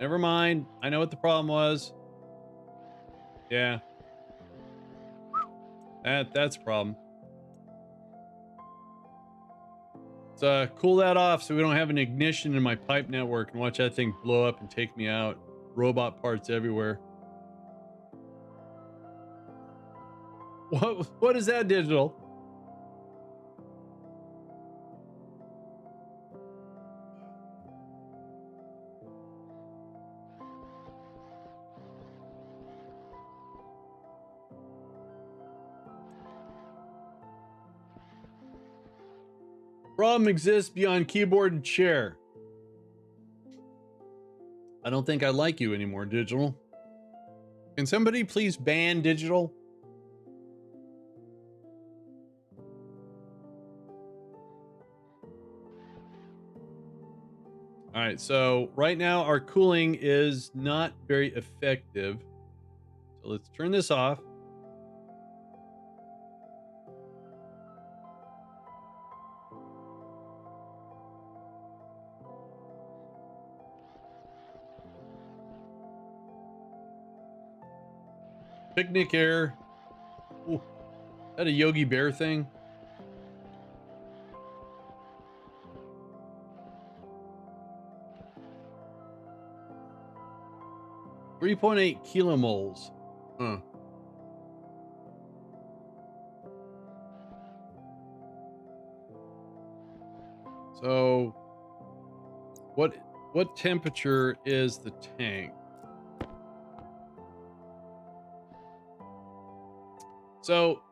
Never mind. I know what the problem was. Yeah. That's a problem. Let's cool that off so we don't have an ignition in my pipe network and watch that thing blow up and take me out. Robot parts everywhere. What is that, digital? Problem exists beyond keyboard and chair. I don't think I like you anymore, Digital. Can somebody please ban Digital? All right, so right now our cooling is not very effective. So let's turn this off. Picnic air. Ooh, is that a Yogi Bear thing? .8 kilomoles. Huh. So what temperature is the tank? So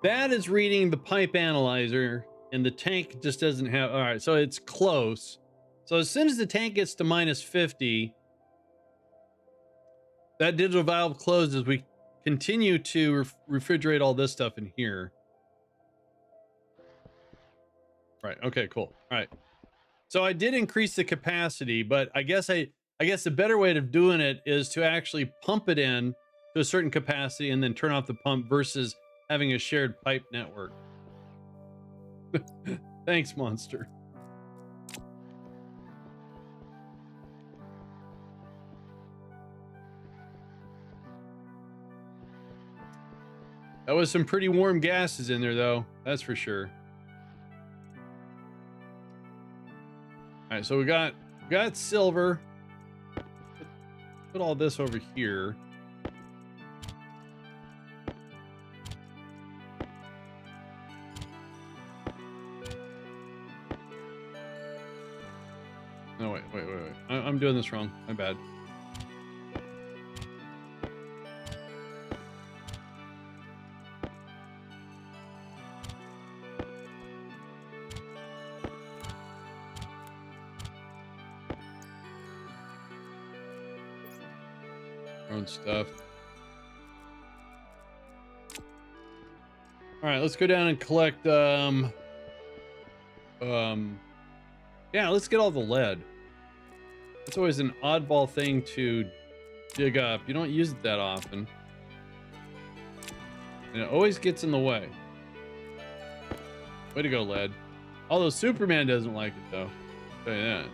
that is reading the pipe analyzer, and the tank just doesn't have. All right, so it's close. So as soon as the tank gets to -50, that digital valve closes. We continue to refrigerate all this stuff in here. Right. Okay, cool. All right. So I did increase the capacity, but I guess the better way of doing it is to actually pump it in to a certain capacity and then turn off the pump versus having a shared pipe network. Thanks, Monster. That was some pretty warm gases in there, though. That's for sure. All right, so we got silver. Put all this over here. No, wait. I'm doing this wrong. My bad. Own stuff. All right, let's go down and collect yeah, let's get all the lead. It's always an oddball thing to dig up. You don't use it that often. And it always gets in the way. Way to go, lead. Although Superman doesn't like it, though. I'll tell you that.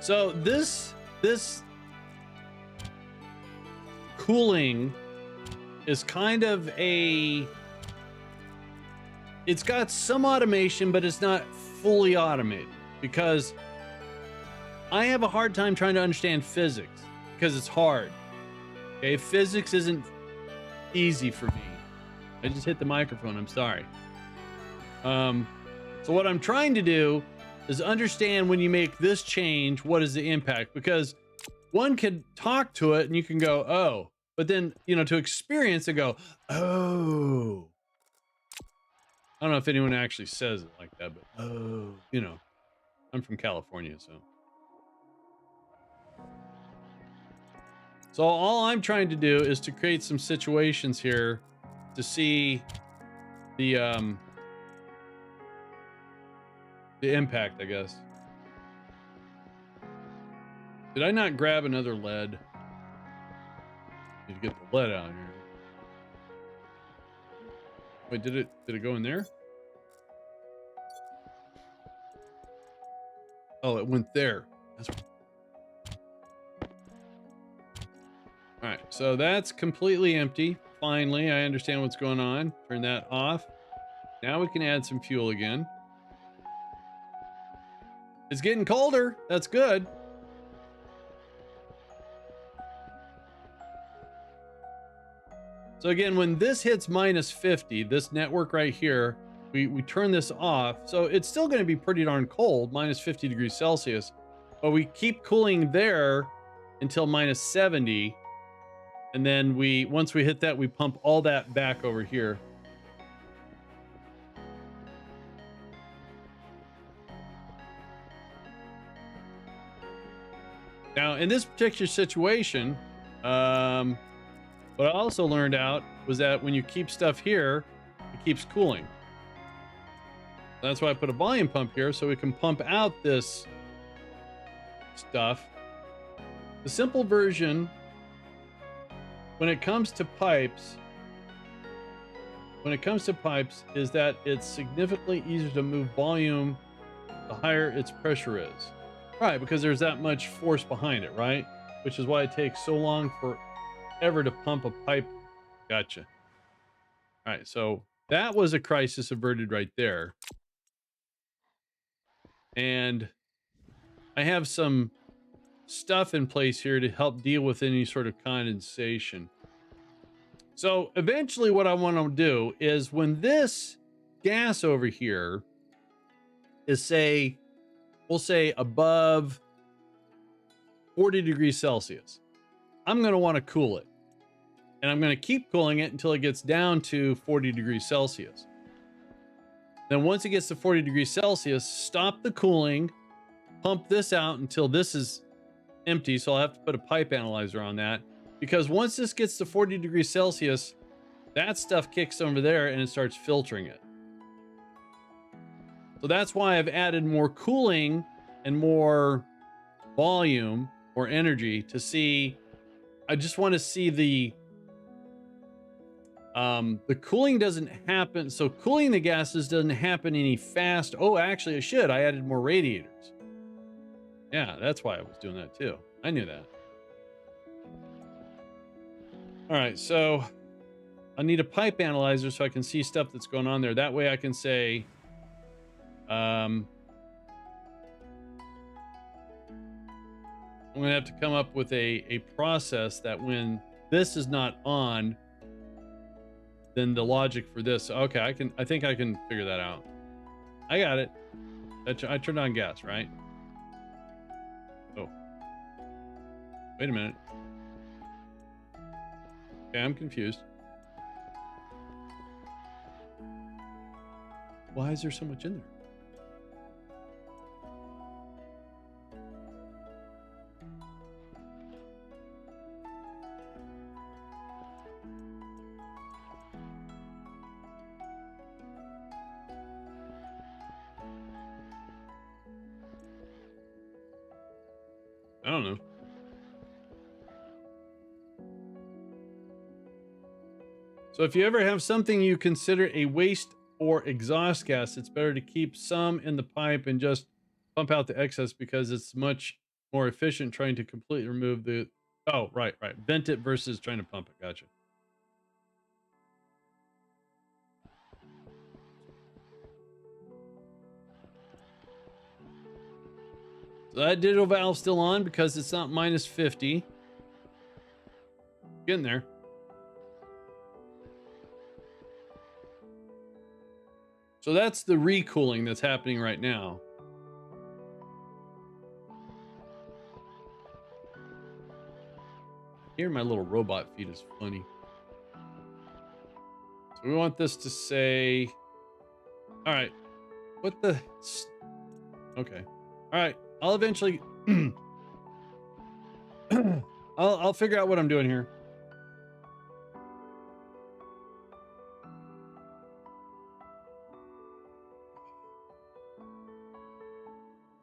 So this cooling is kind of it's got some automation, but it's not fully automated because I have a hard time trying to understand physics because it's hard. Okay, physics isn't easy for me. I just hit the microphone, I'm sorry. So what I'm trying to do is understand when you make this change, what is the impact? Because one could talk to it and you can go, oh, but then, to experience and go, oh. I don't know if anyone actually says it like that, but oh, I'm from California, so. So all I'm trying to do is to create some situations here to see the impact, I guess. Did I not grab another lead? Need to get the lead out of here. Wait, did it go in there? Oh, it went there. That's all right. So that's completely empty. Finally, I understand what's going on. Turn that off. Now we can add some fuel again. It's getting colder. That's good. So again, when this hits -50, this network right here we turn this off. So it's still going to be pretty darn cold, minus 50 degrees Celsius, but we keep cooling there until minus 70. And then once we hit that, we pump all that back over here. Now, in this particular situation, what I also learned out was that when you keep stuff here, it keeps cooling. That's why I put a volume pump here, so we can pump out this stuff. The simple version, when it comes to pipes, is that it's significantly easier to move volume the higher its pressure is. Right, because there's that much force behind it, right? Which is why it takes so long forever to pump a pipe. Gotcha. All right, so that was a crisis averted right there. And I have some stuff in place here to help deal with any sort of condensation. So eventually what I want to do is when this gas over here is we'll say above 40 degrees Celsius, I'm going to want to cool it. And I'm going to keep cooling it until it gets down to 40 degrees Celsius. Then once it gets to 40 degrees Celsius, stop the cooling, pump this out until this is empty. So I'll have to put a pipe analyzer on that, because once this gets to 40 degrees Celsius, that stuff kicks over there and it starts filtering it. So that's why I've added more cooling and more volume or energy to see. I just want to see the cooling doesn't happen. So cooling the gases doesn't happen any fast. Oh, actually I should. I added more radiators. Yeah, that's why I was doing that too. I knew that. All right, so I need a pipe analyzer so I can see stuff that's going on there. That way I can say, I'm going to have to come up with a process that when this is not on, then the logic for this. Okay, I think I can figure that out. I got it. I turned on gas, right? Oh, wait a minute. Okay, I'm confused. Why is there so much in there? I don't know. So if you ever have something you consider a waste or exhaust gas, it's better to keep some in the pipe and just pump out the excess, because it's much more efficient trying to completely remove the... Oh, right. Vent it versus trying to pump it. Gotcha. So that digital valve's still on because it's not minus 50. Getting there. So that's the recooling that's happening right now. Here, my little robot feet is funny. So we want this to say, all right, what the... Okay. All right. I'll eventually... I'll figure out what I'm doing here.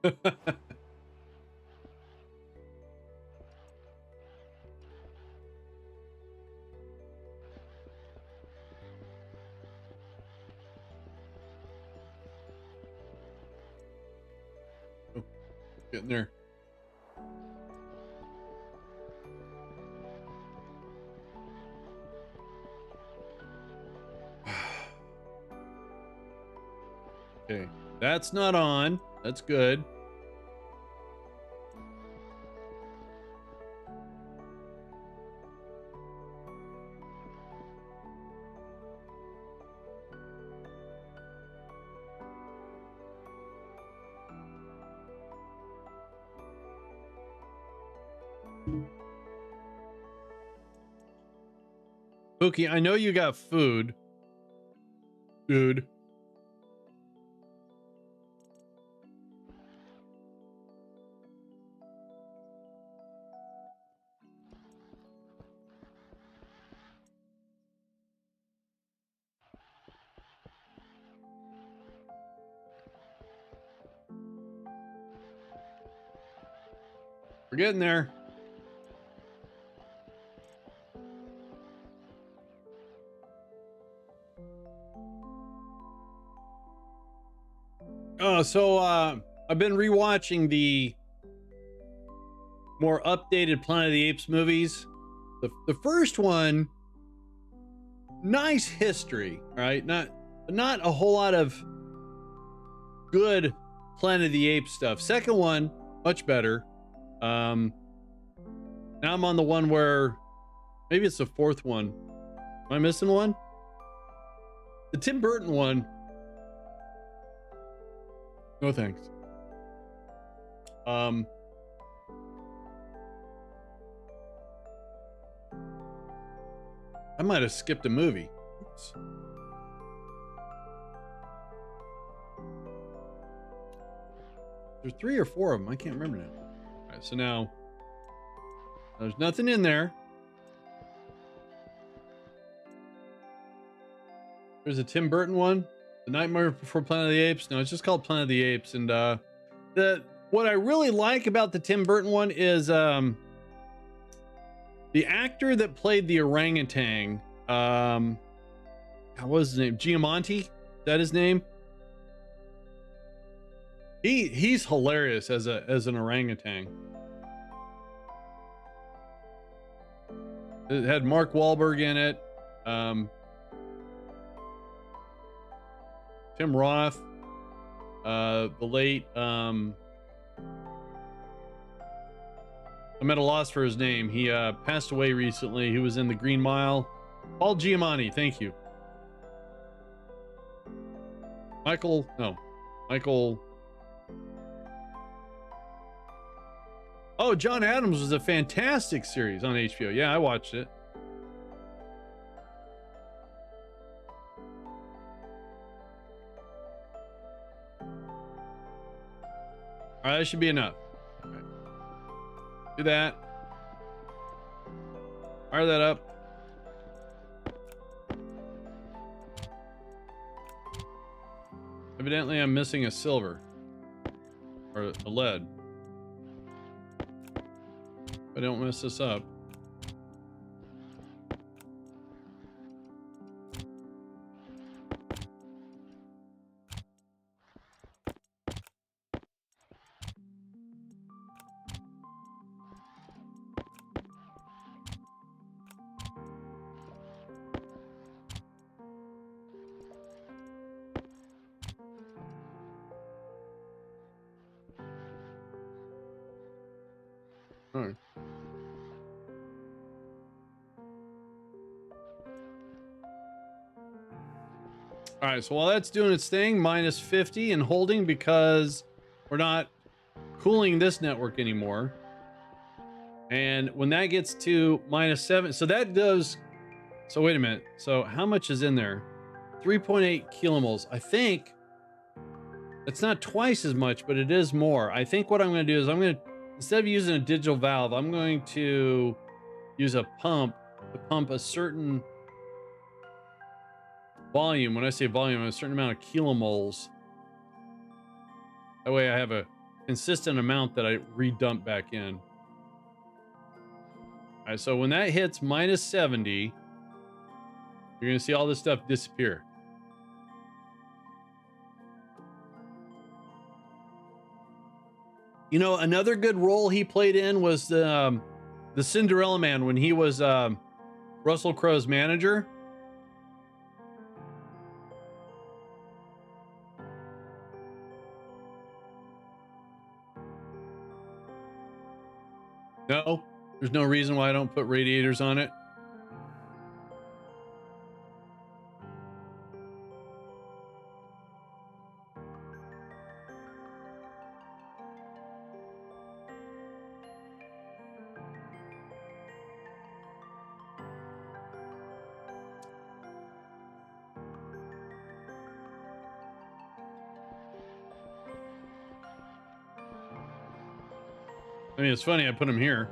Oh, getting there. Okay, that's not on. That's good. Pookie, I know you got food, dude. We're getting there. So I've been rewatching the more updated Planet of the Apes movies. The first one, nice history, right? Not a whole lot of good Planet of the Apes stuff. Second one, much better. Now I'm on the one where maybe it's the fourth one. Am I missing one? The Tim Burton one. No thanks. I might have skipped a movie. Oops. There's 3 or 4 of them. I can't remember now. All right, so now there's nothing in there. There's a Tim Burton one, The Nightmare Before Planet of the Apes. No, it's just called Planet of the Apes. And what I really like about the Tim Burton one is the actor that played the orangutan. What was his name? Giamatti? Is that his name? He's hilarious as an orangutan. It had Mark Wahlberg in it. Tim Roth, the late, I'm at a loss for his name. He passed away recently. He was in The Green Mile. Paul Giamatti, thank you. Michael. Oh, John Adams was a fantastic series on HBO. Yeah, I watched it. All right, that should be enough. All right. Do that. Fire that up. Evidently, I'm missing a silver or a lead. I don't mess this up. All right. All right, so while that's doing its thing, minus 50 and holding because we're not cooling this network anymore. And when that gets to minus 7, so that does, so wait a minute. So how much is in there? 3.8 kilomoles. I think it's not twice as much, but it is more. I think what I'm going to do is instead of using a digital valve, I'm going to use a pump to pump a certain volume. When I say volume, a certain amount of kilomoles. That way I have a consistent amount that I redump back in. All right, so when that hits minus 70, you're going to see all this stuff disappear. You know, another good role he played in was the Cinderella Man when he was Russell Crowe's manager. No, there's no reason why I don't put radiators on it. I mean, it's funny I put them here.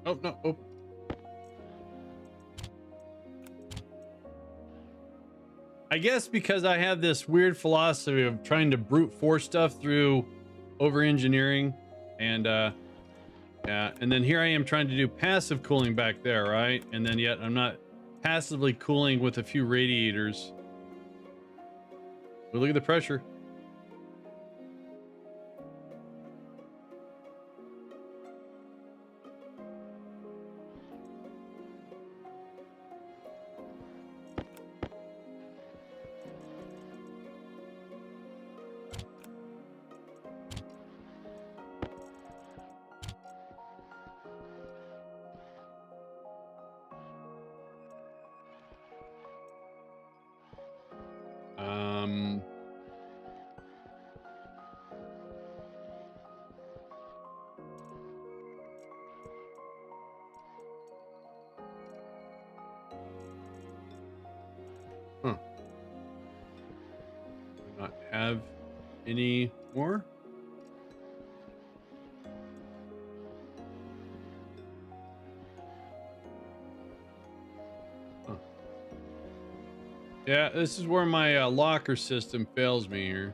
Oh, no. Oh. I guess because I have this weird philosophy of trying to brute force stuff through over engineering and yeah, and then here I am trying to do passive cooling back there, right? And then yet I'm not passively cooling with a few radiators. But look at the pressure. Huh. Do not have any more? Huh. Yeah, this is where my locker system fails me here.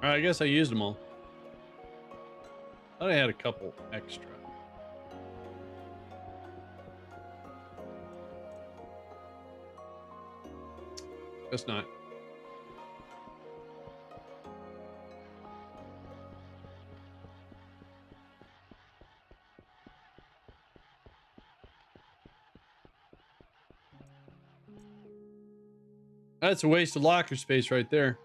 All right, I guess I used them all. Thought I had a couple extra. Guess not. That's a waste of locker space right there.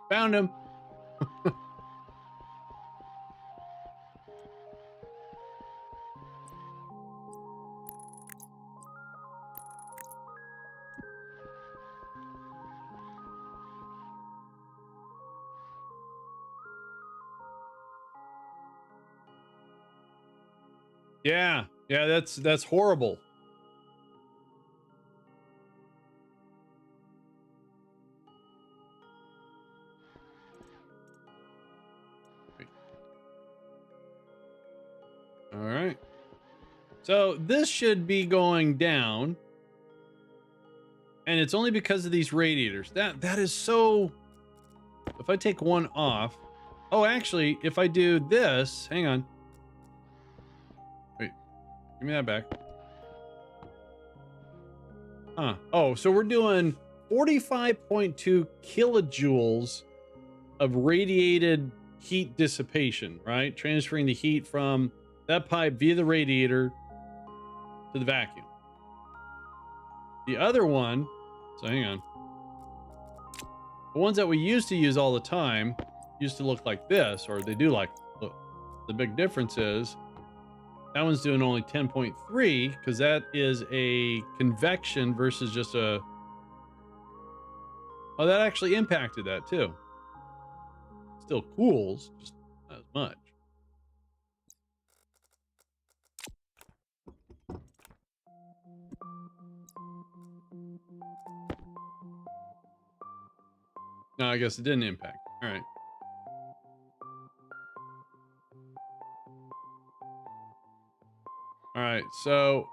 Found him. Yeah, yeah, that's horrible. All right. So this should be going down. And it's only because of these radiators. That is so. If I take one off. Oh, actually, if I do this, hang on. Wait, give me that back. Huh. Oh, so we're doing 45.2 kilojoules of radiated heat dissipation, right? Transferring the heat from that pipe via the radiator to the vacuum. The other one, so hang on. The ones that we used to use all the time used to look like this, or they do like, look. The big difference is that one's doing only 10.3 because that is a convection versus just a. Oh, that actually impacted that too. Still cools, just not as much. No, I guess it didn't impact. All right. All right. So,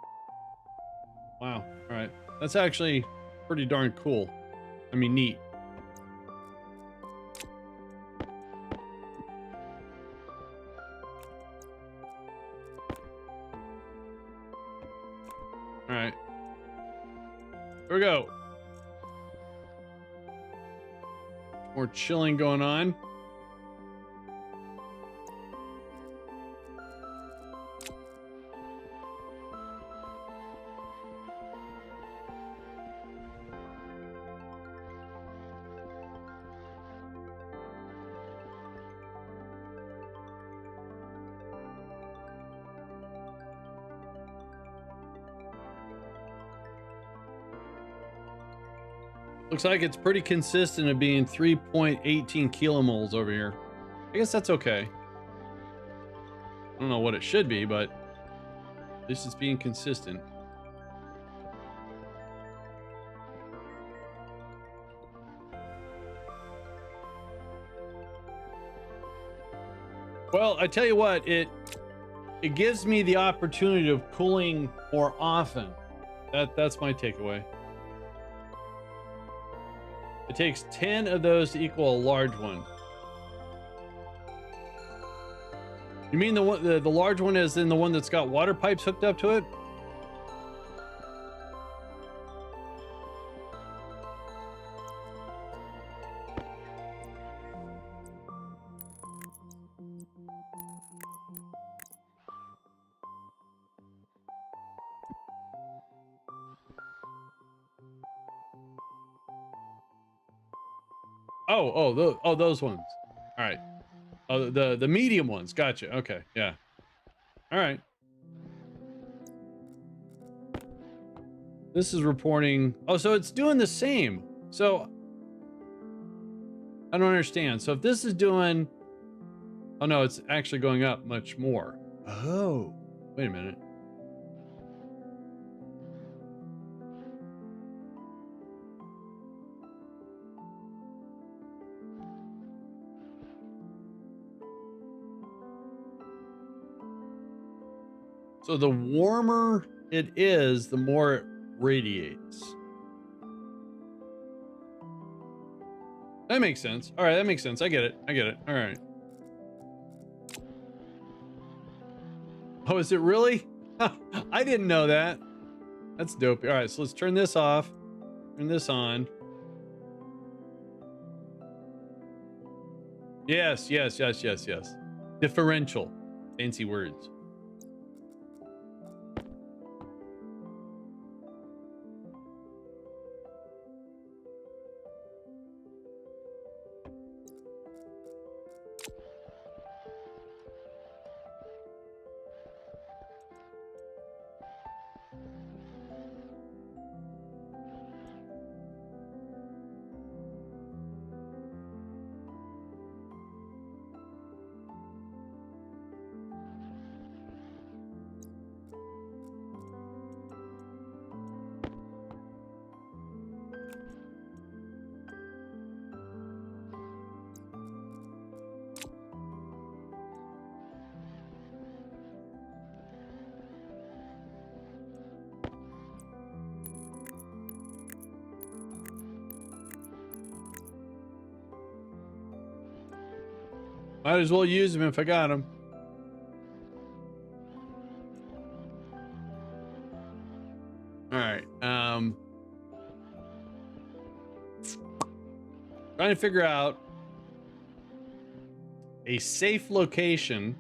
wow. All right. That's actually pretty darn cool. I mean, neat. All right. Here we go. More chilling going on. Looks like it's pretty consistent of being 3.18 kilomoles over here. I guess that's okay. I don't know what it should be, but at least it's being consistent. Well, I tell you what, it gives me the opportunity of cooling more often. That's my takeaway. It takes 10 of those to equal a large one. You mean the one, the large one is in the one that's got water pipes hooked up to it? Those ones. All right. Oh, the medium ones. Gotcha. Okay. Yeah. All right. This is reporting. Oh, so it's doing the same. So I don't understand. So if this is doing, oh no, it's actually going up much more. Oh, wait a minute. So the warmer it is, the more it radiates. That makes sense. All right, that makes sense. I get it. I get it. All right. Oh, is it really? I didn't know that. That's dope. All right, so let's turn this off. Turn this on. Yes, yes, yes, yes, yes. Differential. Fancy words. Might as well use them if I got them. All right. Trying to figure out a safe location.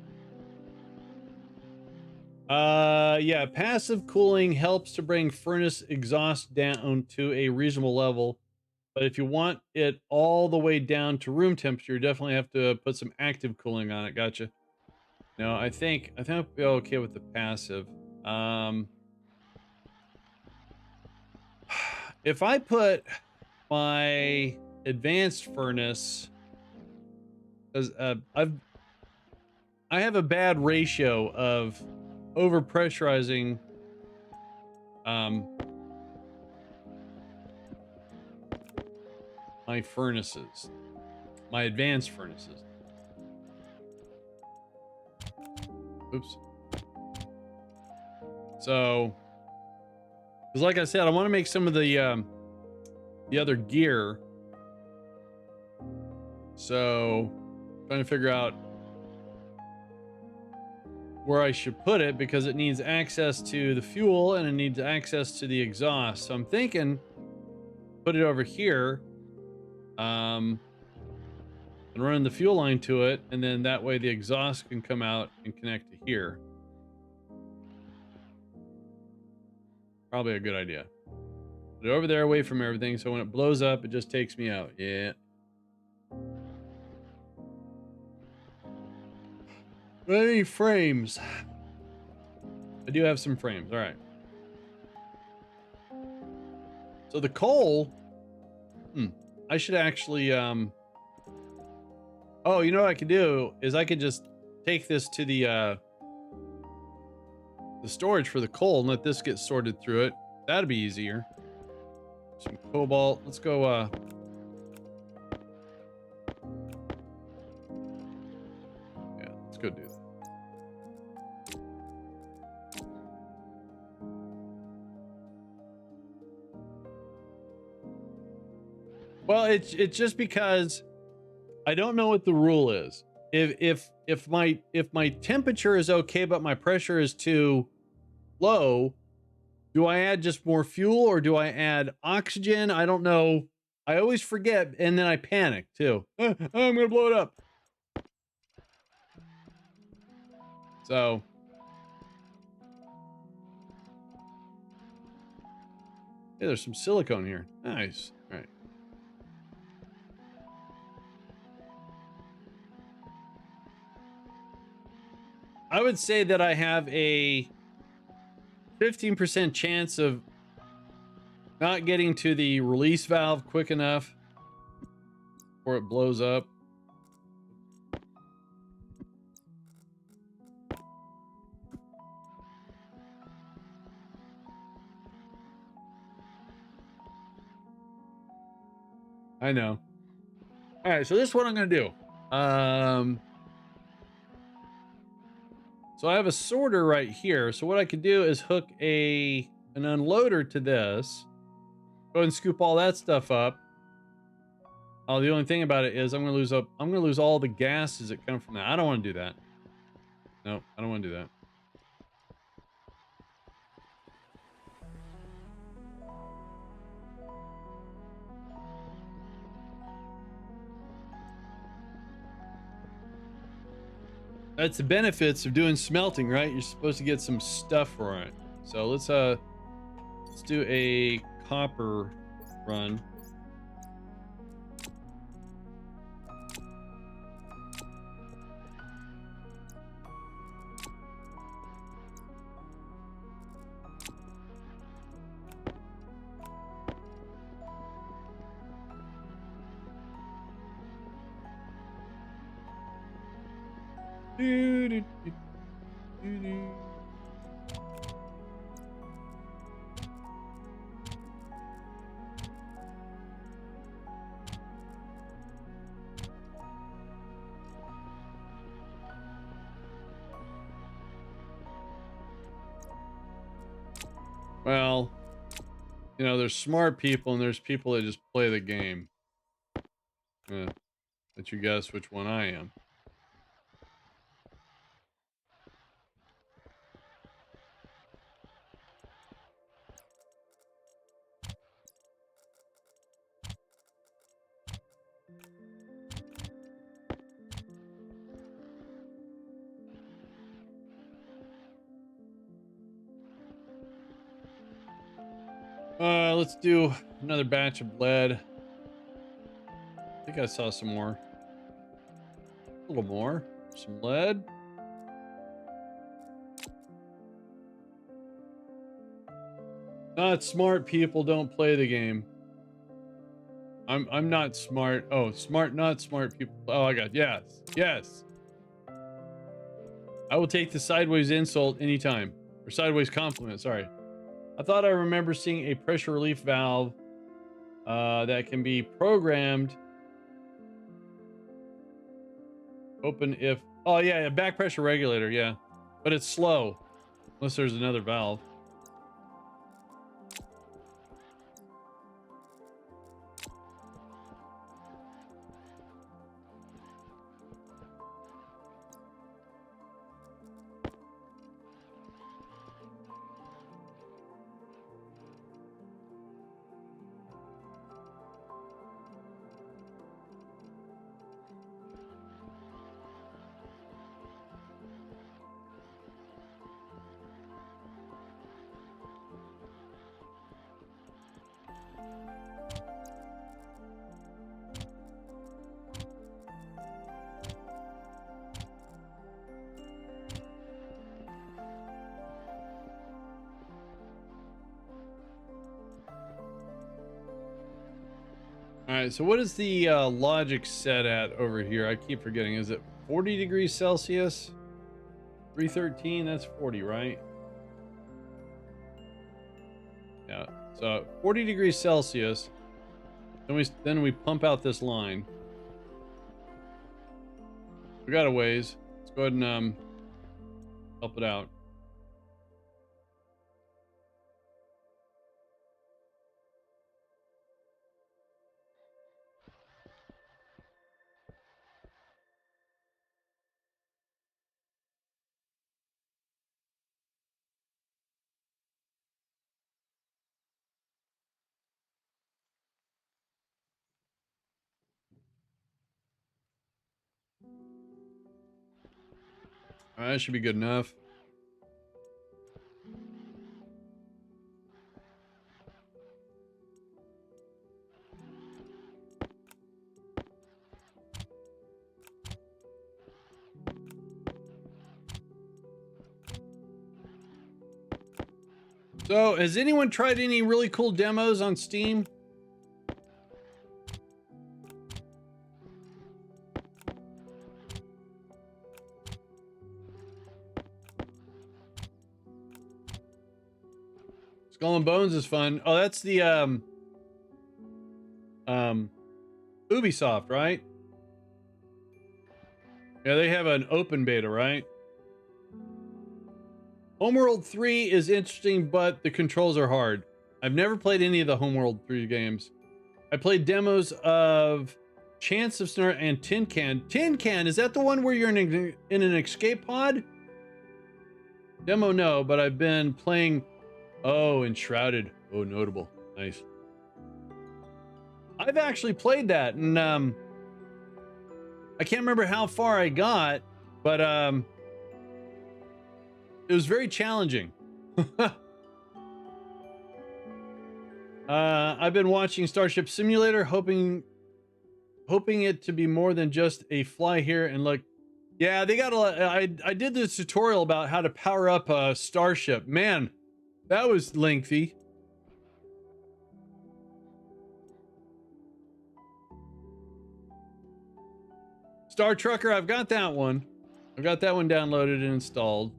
Yeah, passive cooling helps to bring furnace exhaust down to a reasonable level. But if you want it all the way down to room temperature, you definitely have to put some active cooling on it. Gotcha. No, I think I'll be okay with the passive. If I put my advanced furnace, because I have a bad ratio of over pressurizing my furnaces, my advanced furnaces. Oops. So, because like I said, I want to make some of the other gear. So, trying to figure out where I should put it because it needs access to the fuel and it needs access to the exhaust. So I'm thinking put it over here, and run the fuel line to it, and then that way the exhaust can come out and connect to here. Probably a good idea. Put it over there away from everything so when it blows up, it just takes me out. Yeah. Any frames? I do have some frames. All right. So the coal, I should actually, oh, you know what I could do is I could just take this to the storage for the coal and let this get sorted through it. That'd be easier. Some cobalt. Let's go, yeah, let's go do that. Well, it's just because I don't know what the rule is. If my temperature is okay but my pressure is too low, do I add just more fuel or do I add oxygen? I don't know. I always forget and then I panic too. I'm gonna blow it up. So yeah, there's some silicone here. Nice. All right. I would say that I have a 15% chance of not getting to the release valve quick enough before it blows up. I know. All right, so this is what I'm going to do. So I have a sorter right here. So what I could do is hook an unloader to this. Go ahead and scoop all that stuff up. Oh, the only thing about it is I'm going to lose all the gases that come from that. I don't want to do that. No, I don't want to do that. That's the benefits of doing smelting, right? You're supposed to get some stuff for it. So let's do a copper run. Well, you know, there's smart people and there's people that just play the game. Let you guess which one I am. Let's do another batch of lead. I think I saw some more. A little more. Some lead. Not smart people don't play the game. I'm not smart. Oh, smart, not smart people. Oh, I got, yes. I will take the sideways insult anytime. Or sideways compliment, sorry. I thought I remember seeing a pressure relief valve that can be programmed. Open if, oh yeah, back pressure regulator, yeah. But it's slow, unless there's another valve. All right, so what is the logic set at over here? I keep forgetting. Is it 40 degrees Celsius? 313, that's 40, right? Yeah, so 40 degrees Celsius. Then we pump out this line. We got a ways. Let's go ahead and help it out. All right, that should be good enough. So, has anyone tried any really cool demos on Steam? Skull and Bones is fun. Oh, that's the Ubisoft, right? Yeah, they have an open beta, right? Homeworld 3 is interesting, but the controls are hard. I've never played any of the Homeworld 3 games. I played demos of Chance of Snare and Tin Can. Tin Can, is that the one where you're in an escape pod? Demo, no, but I've been playing. Oh, Enshrouded. Oh, notable. Nice. I've actually played that, and I can't remember how far I got, but it was very challenging. I've been watching Starship Simulator, hoping it to be more than just a fly here and look. Yeah, they got a lot. I did this tutorial about how to power up a starship. Man, that was lengthy. Star Trucker, I've got that one. I've got that one downloaded and installed.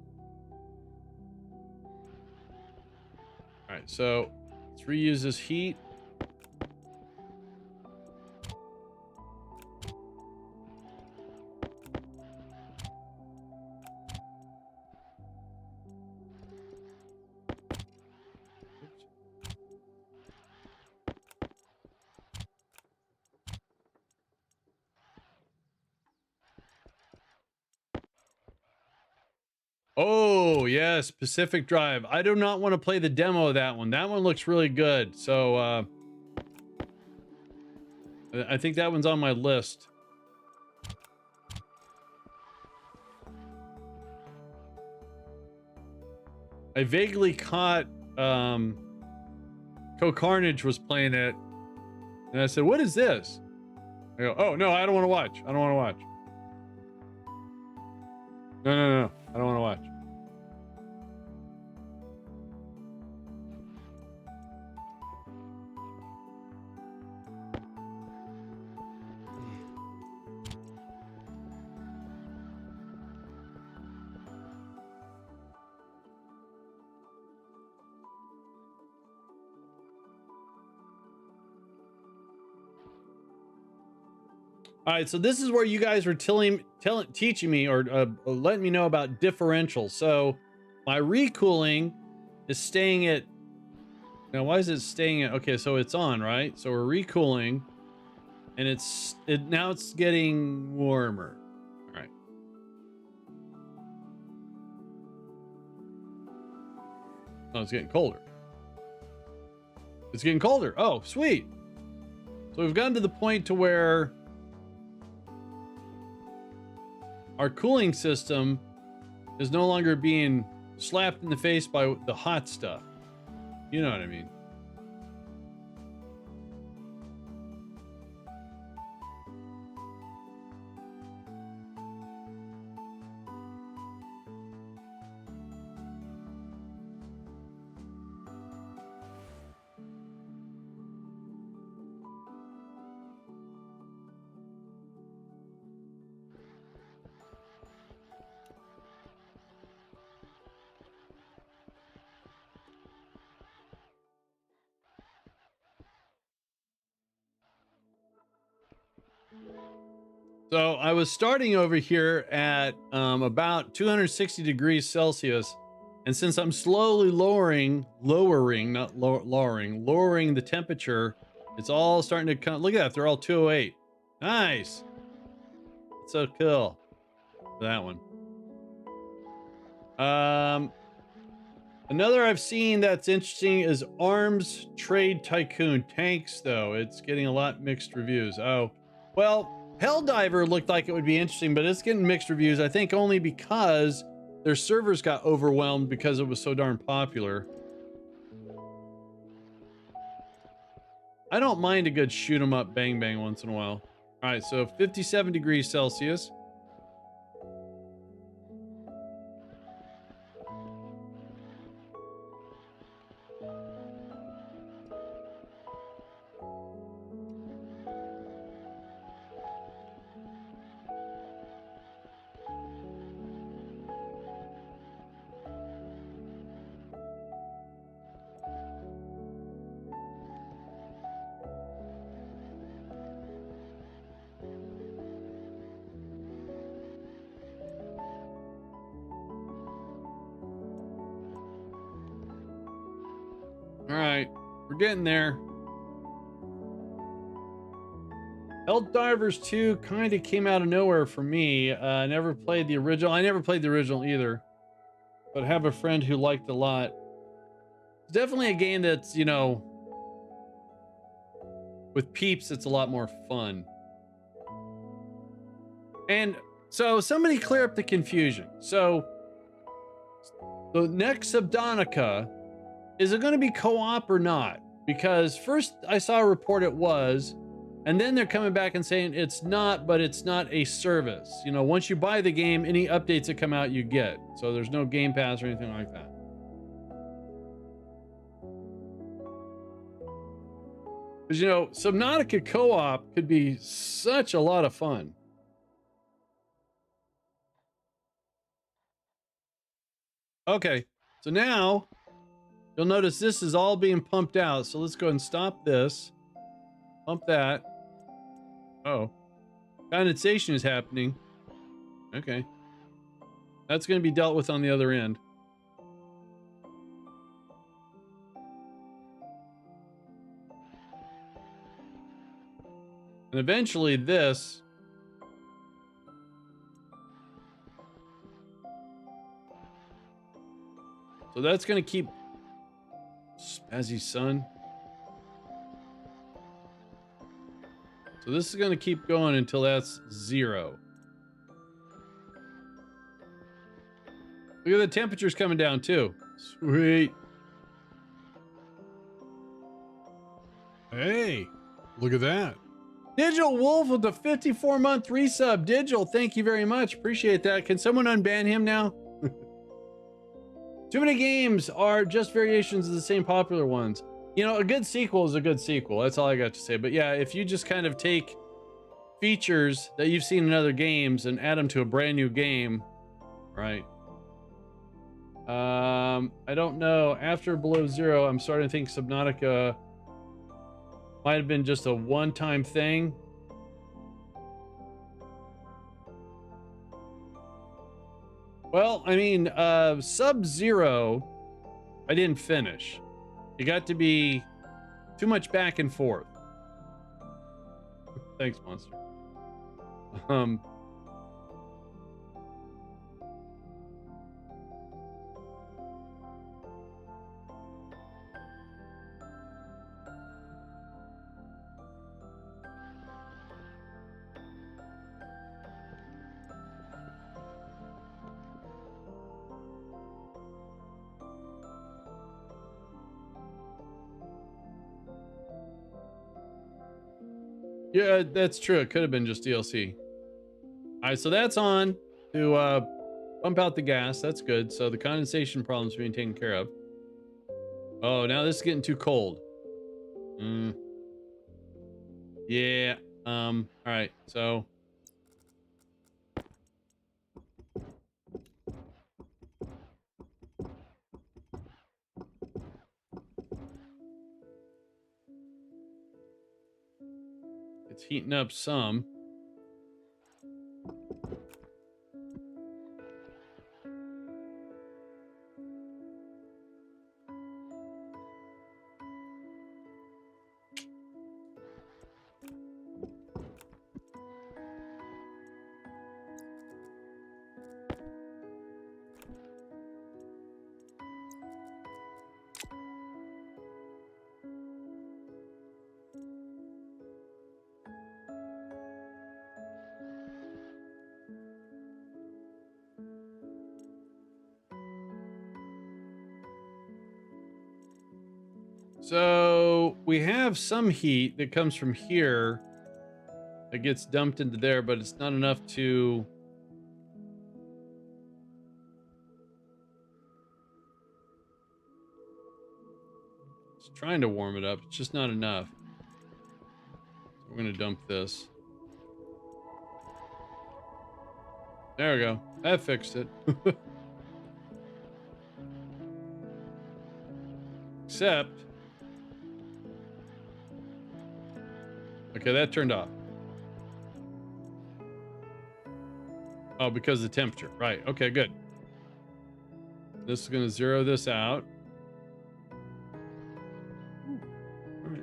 All right, so let's reuse this heat. Oh, yes, Pacific Drive. I do not want to play the demo of that one. That one looks really good. So I think that one's on my list. I vaguely caught Carnage was playing it, and I said, "What is this?" I go, "Oh no, I don't want to watch. I don't want to watch. No, I don't want to watch." All right, so this is where you guys were teaching me or letting me know about differentials. So my recooling is staying at, now why is it staying at, okay, so it's on, right? So we're recooling and now it's getting warmer. All right. Oh, it's getting colder. It's getting colder. Oh, sweet. So we've gotten to the point to where our cooling system is no longer being slapped in the face by the hot stuff. You know what I mean? So I was starting over here at about 260 degrees Celsius. And since I'm slowly lowering the temperature, it's all starting to come. Look at that. They're all 208. Nice. That's so cool. That one. Another I've seen that's interesting is Arms Trade Tycoon. Tanks, though. It's getting a lot mixed reviews. Oh, well, Helldiver looked like it would be interesting, but it's getting mixed reviews. I think only because their servers got overwhelmed because it was so darn popular. I don't mind a good shoot 'em up bang bang once in a while. All right, so 57 degrees Celsius. All right, we're getting there. Helldivers 2 kind of came out of nowhere for me. I never played the original. I never played the original either, but have a friend who liked it a lot. It's definitely a game that's, you know, with peeps, it's a lot more fun. And so somebody clear up the confusion. So the next Subnautica, is it going to be co-op or not? Because first I saw a report it was, and then they're coming back and saying it's not, but it's not a service. You know, once you buy the game, any updates that come out, you get. So there's no Game Pass or anything like that. Because, you know, Subnautica co-op could be such a lot of fun. Okay, so now you'll notice this is all being pumped out. So let's go ahead and stop this. Pump that. Oh, condensation is happening. Okay. That's going to be dealt with on the other end. And eventually this. So that's going to keep Spazzy Sun. So this is going to keep going until that's 0. Look at the temperatures coming down too. Sweet. Hey, look at that. Digital Wolf with the 54-month resub. Digital, thank you very much. Appreciate that. Can someone unban him now? Too many games are just variations of the same popular ones. You know, a good sequel is a good sequel. That's all I got to say. But yeah, if you just kind of take features that you've seen in other games and add them to a brand new game, right? I don't know. After Below Zero, I'm starting to think Subnautica might have been just a one-time thing. Well, I mean, Sub-Zero, I didn't finish. It got to be too much back and forth. Thanks, Monster. Yeah, that's true. It could have been just DLC. All right, so that's on to pump out the gas. That's good. So the condensation problem's being taken care of. Oh, now this is getting too cold. Yeah. All right. So it's heating up some. So we have some heat that comes from here that gets dumped into there, but it's not enough to. It's trying to warm it up. It's just not enough. So we're going to dump this. There we go. That fixed it. Except. Okay, that turned off. Oh, because of the temperature. Right. Okay, good. This is going to zero this out. All right.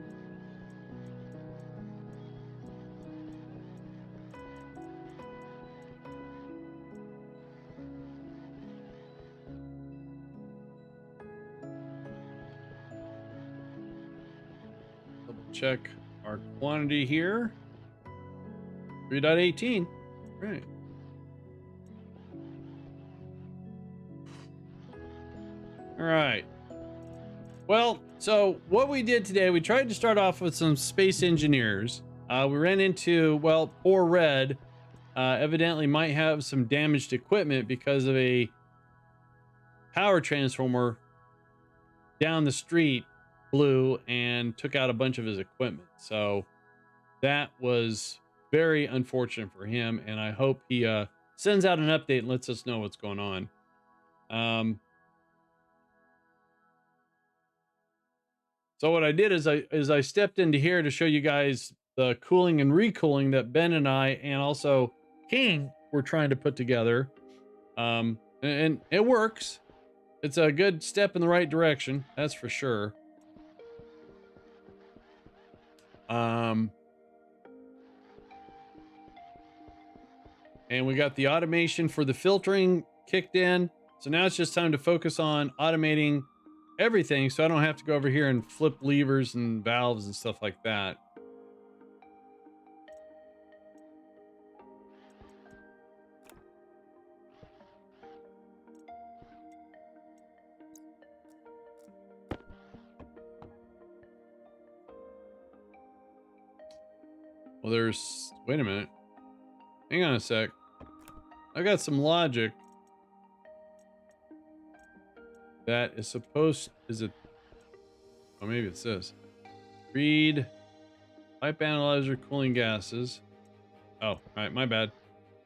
Double check our quantity here. 3.18. Right. All right. Well, so what we did today, we tried to start off with some space engineers. We ran into, well, poor Red evidently might have some damaged equipment because of a power transformer down the street blew and took out a bunch of his equipment. So that was very unfortunate for him, and I hope he sends out an update and lets us know what's going on. So what I did is I stepped into here to show you guys the cooling and recooling that Ben and I and also King were trying to put together. And it works. It's a good step in the right direction, that's for sure. And we got the automation for the filtering kicked in. So now it's just time to focus on automating everything so I don't have to go over here and flip levers and valves and stuff like that. Well, there's, wait a minute. Hang on a sec. I got some logic that is supposed, is it, oh, maybe it's this. Read pipe analyzer cooling gases. Oh, all right, my bad.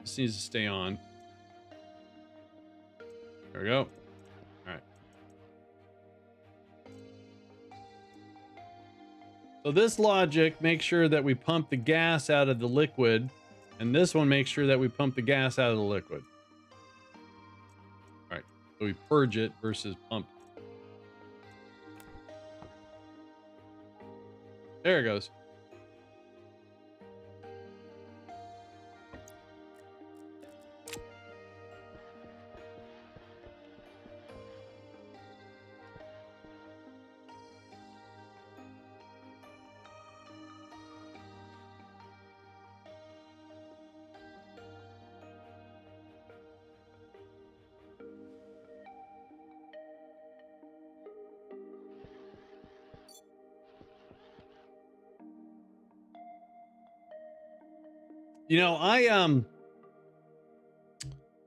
This needs to stay on. There we go. All right. So this logic makes sure that we pump the gas out of the liquid, and this one makes sure that we pump the gas out of the liquid. So we purge it versus pump. There it goes. You know, I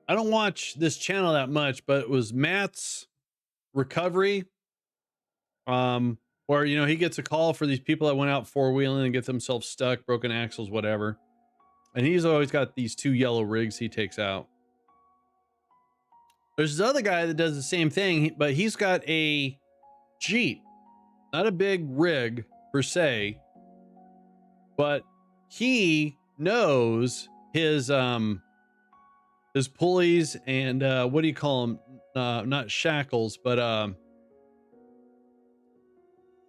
don't watch this channel that much, but it was Matt's recovery, where, you know, he gets a call for these people that went out four-wheeling and get themselves stuck, broken axles, whatever. And he's always got these 2 yellow rigs he takes out. There's this other guy that does the same thing, but he's got a Jeep, not a big rig per se, but he knows his pulleys and what do you call them? Not shackles, but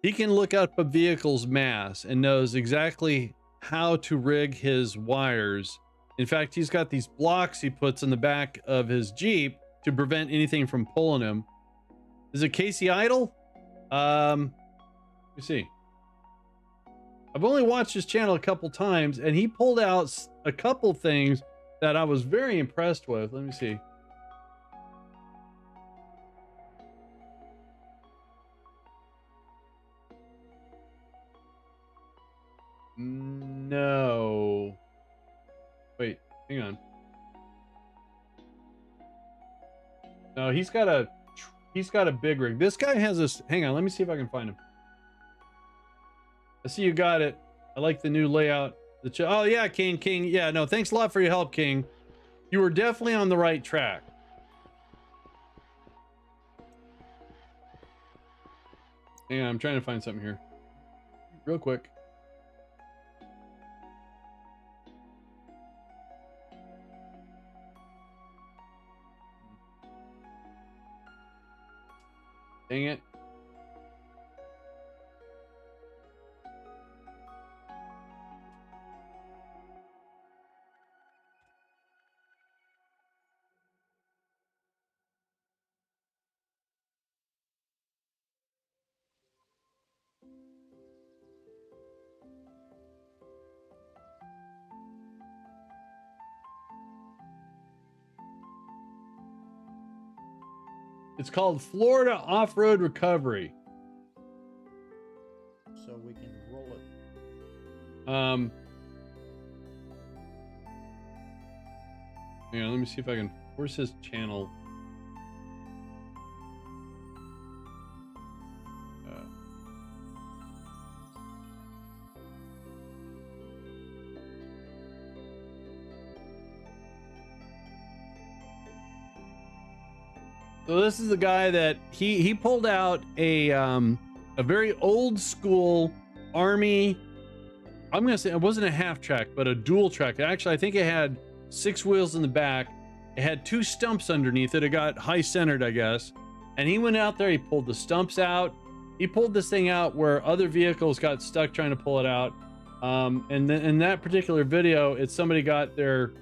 he can look up a vehicle's mass and knows exactly how to rig his wires. In fact, he's got these blocks he puts in the back of his Jeep to prevent anything from pulling him. Is it Casey Idle? Let me see. I've only watched his channel a couple times, and he pulled out a couple things that I was very impressed with. Let me see. No. Wait, hang on. No, he's got a big rig. This guy has this. Hang on, let me see if I can find him. I see you got it. I like the new layout. Oh yeah, King. Yeah, no, thanks a lot for your help, King. You were definitely on the right track. Hang on, I'm trying to find something here. Real quick. Dang it. It's called Florida Off-Road Recovery. So we can roll it. Yeah, let me see if I can. Where's his channel? So this is the guy that he pulled out a very old school Army. I'm gonna say it wasn't a half track, but a dual track. Actually, I think it had 6 wheels in the back. It had 2 stumps underneath it. It got high centered, I guess. And he went out there. He pulled the stumps out. He pulled this thing out where other vehicles got stuck trying to pull it out. And then in that particular video, it's somebody got their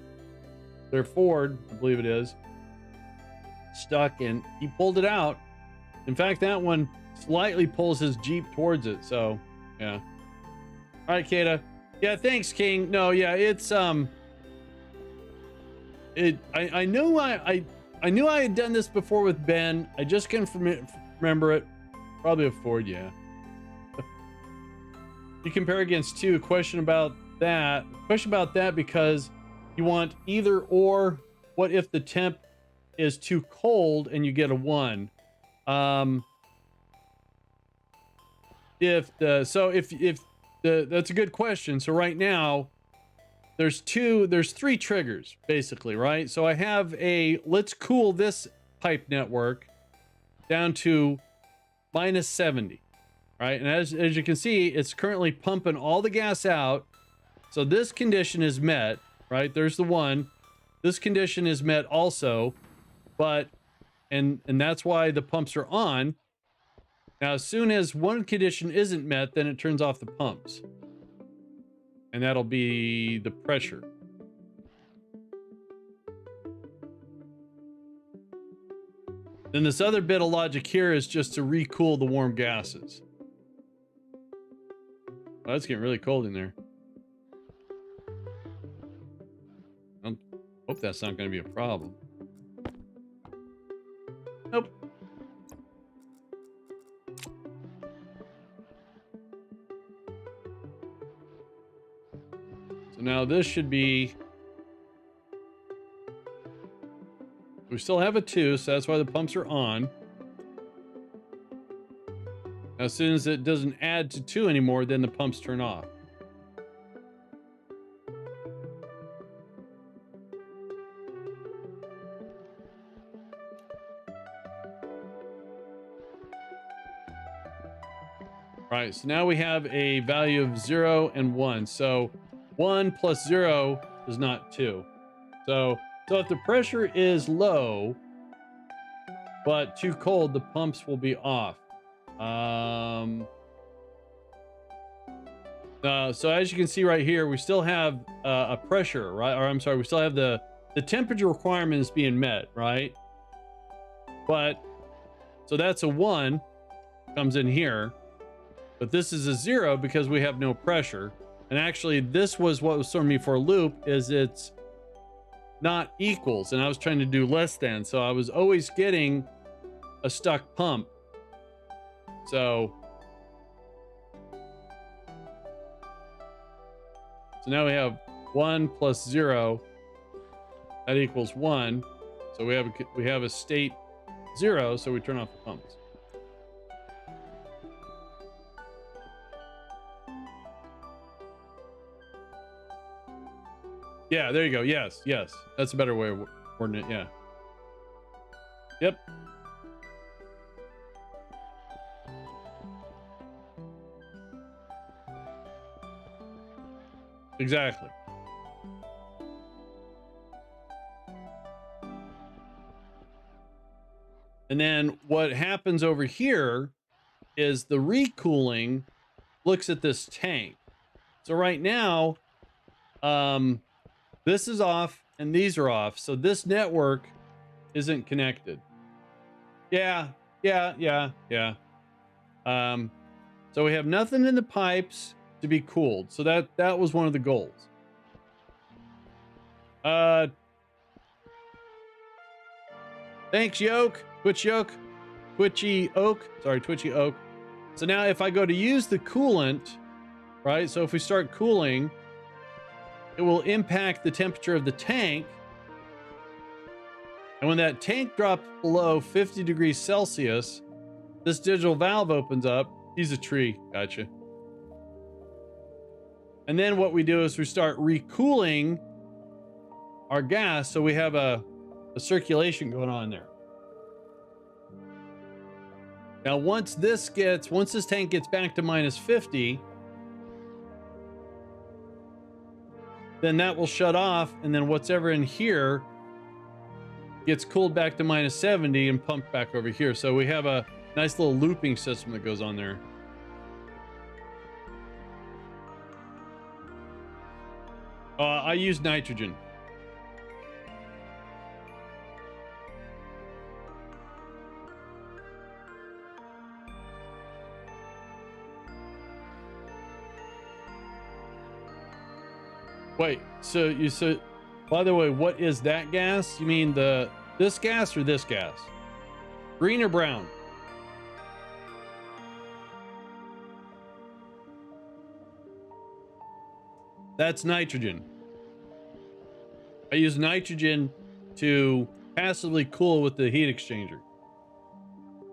Ford, I believe it is, stuck, and he pulled it out. In fact, that one slightly pulls his Jeep towards it. So yeah. All right, Kata. Yeah, thanks, King. No, yeah, it's I knew I knew I had done this before with Ben. I just can't remember it. Probably a Ford, yeah. You compare against 2. Question about that because you want either or. What if the temp is too cold and you get a 1? That's a good question. So right now there's 3 triggers basically, right? So I have let's cool this pipe network down to -70, right? And as you can see, it's currently pumping all the gas out. So this condition is met, right? There's the 1. This condition is met also, but and that's why the pumps are on. Now, as soon as one condition isn't met, then it turns off the pumps. And that'll be the pressure. Then this other bit of logic here is just to recool the warm gases. Oh, it's getting really cold in there. I hope that's not going to be a problem. Nope. So now this should be... We still have a 2, so that's why the pumps are on. Now, as soon as it doesn't add to 2 anymore, then the pumps turn off. Right, so now we have a value of 0 and 1. So 1 plus 0 is not 2. So if the pressure is low, but too cold, the pumps will be off. So as you can see right here, we still have a pressure, right? Or I'm sorry, we still have the temperature requirements being met, right? But, so that's a 1, comes in here. But this is a 0 because we have no pressure. And actually, this was what was throwing me for a loop, is it's not equals. And I was trying to do less than. So I was always getting a stuck pump. So now we have 1 plus 0. That equals 1. So we have a state 0, so we turn off the pumps. Yeah, there you go. Yes, yes. That's a better way of wording it, yeah. Yep. Exactly. And then what happens over here is the recooling looks at this tank. So right now, this is off and these are off. So this network isn't connected. Yeah. So we have nothing in the pipes to be cooled. So that was one of the goals. Thanks, Yoke. Twitchy Oak. Sorry, Twitchy Oak. So now if I go to use the coolant, right? So if we start cooling, it will impact the temperature of the tank. And when that tank drops below 50 degrees Celsius, this digital valve opens up. He's a tree. Gotcha. And then what we do is we start recooling our gas. So we have a circulation going on there. Now, once this tank gets back to minus 50, then that will shut off. And then what's ever in here gets cooled back to minus 70 and pumped back over here. So we have a nice little looping system that goes on there. I use nitrogen. Wait, so by the way, what is that gas? You mean this gas or this gas? Green or brown? That's nitrogen. I use nitrogen to passively cool with the heat exchanger.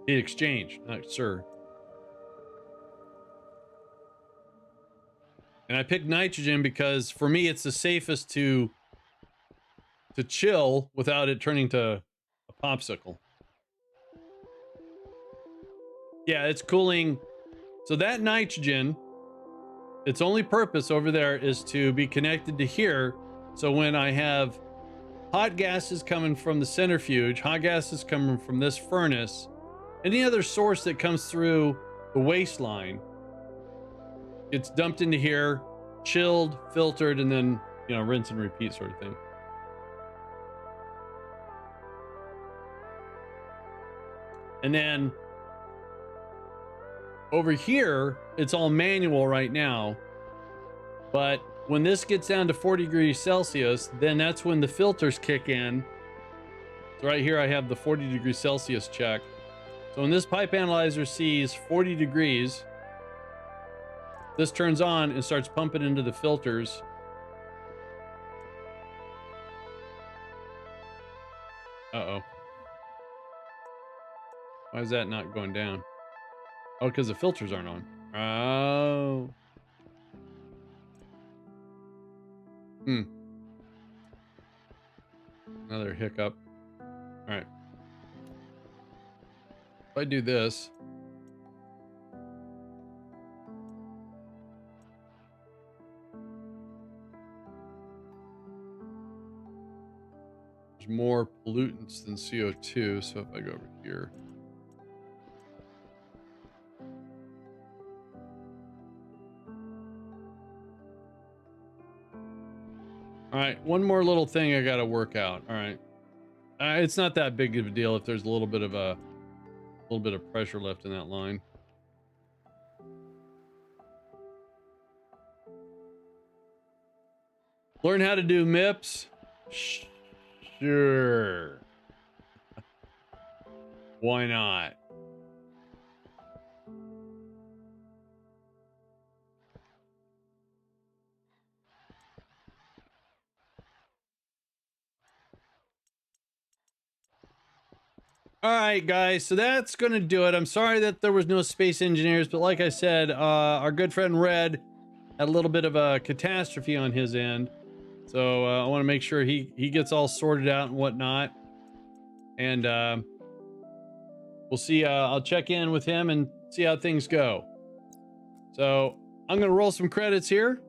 Heat exchange, not sir. And I picked nitrogen because for me it's the safest to chill without it turning to a popsicle. Yeah, it's cooling. So that nitrogen, its only purpose over there is to be connected to here. So when I have hot gas is coming from the centrifuge, hot gas is coming from this furnace. Any other source that comes through the waistline gets dumped into here, chilled, filtered, and then, you know, rinse and repeat sort of thing. And then over here, it's all manual right now. But when this gets down to 40 degrees Celsius, then that's when the filters kick in. So right here, I have the 40 degrees Celsius check. So when this pipe analyzer sees 40 degrees, this turns on and starts pumping into the filters. Uh-oh. Why is that not going down? Oh, because the filters aren't on. Oh. Another hiccup. All right. If I do this. There's more pollutants than CO2, so if I go over here. All right, one more little thing I got to work out. All right, it's not that big of a deal if there's a little bit of pressure left in that line. Learn how to do MIPS? Sure. Why not? All right, guys, so that's going to do it. I'm sorry that there was no space engineers, but like I said, our good friend Red had a little bit of a catastrophe on his end. So I want to make sure he gets all sorted out and whatnot. And we'll see. I'll check in with him and see how things go. So I'm going to roll some credits here.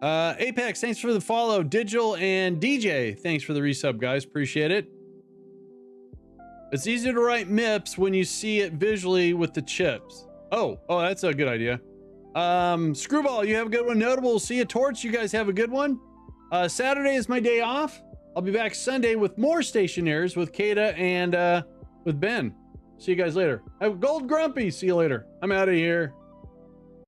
Apex, thanks for the follow. Digital and DJ, thanks for the resub, guys. Appreciate it. It's easier to write MIPS when you see it visually with the chips. Oh, that's a good idea. Screwball, you have a good one. Notable, see you. Torch, you guys have a good one. Saturday is my day off. I'll be back Sunday with more Stationeers with Kata and with Ben. See you guys later. Have Gold Grumpy. See you later. I'm out of here.